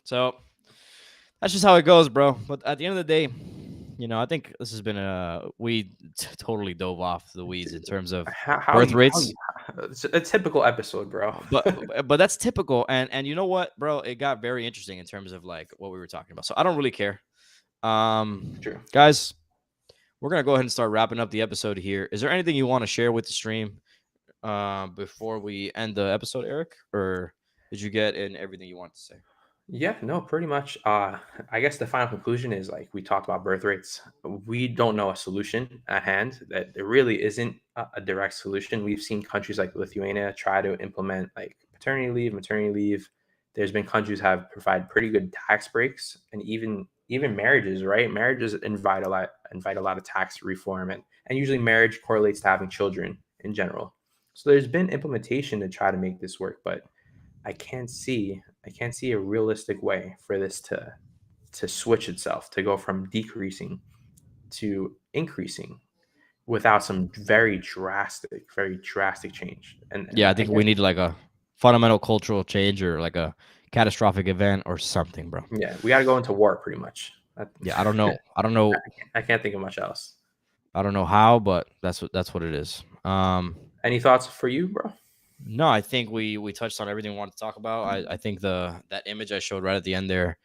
So that's just how it goes, bro. But at the end of the day, I think this has been we totally dove off the weeds in terms of how birth you how rates. you it's a typical episode, bro. But that's typical, and you know what, bro? It got very interesting in terms of like what we were talking about. So I don't really care, True. guys. We're gonna go ahead and start wrapping up the episode here. Is there anything you want to share with the stream before we end the episode, Eric? Or did you get in everything you wanted to say? Yeah, no, pretty much. I guess the final conclusion is like we talked about birth rates. We don't know a solution at hand. That there really isn't a direct solution. We've seen countries like Lithuania try to implement like paternity leave, maternity leave. There's been countries have provide pretty good tax breaks, and even marriages, right? Marriages invite a lot of tax reform, and usually marriage correlates to having children in general. So there's been implementation to try to make this work, but I can't see a realistic way for this to switch itself to go from decreasing to increasing without some very drastic change. And Yeah, I I think we guess need like a fundamental cultural change or like a catastrophic event or something, bro. yeah, we got to go into war pretty much. Yeah, I don't know. I don't know. I can't think of much else. I don't know how, but that's what it is. Any thoughts for you, bro? No, I think we touched on everything we wanted to talk about. I think that image I showed right at the end there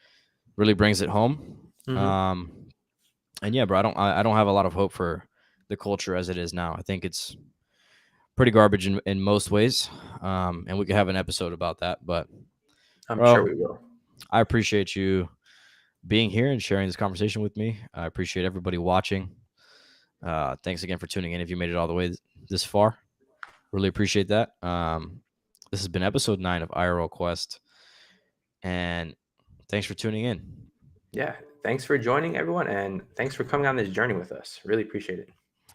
really brings it home. Hmm. And yeah, bro, I don't have a lot of hope for the culture as it is now. I think it's pretty garbage in most ways. And we could have an episode about that. But I'm sure bro, we will. I appreciate you being here and sharing this conversation with me. I appreciate everybody watching. Thanks again for tuning in. If you made it all the way this far, really appreciate that. This has been episode 9 of IRL Quest, and thanks for tuning in. Yeah. Thanks for joining, everyone, and thanks for coming on this journey with us. Really appreciate it.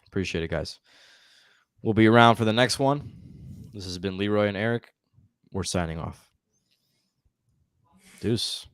Appreciate it, guys. We'll be around for the next one. This has been Leroy and Eric. We're signing off. Deuce.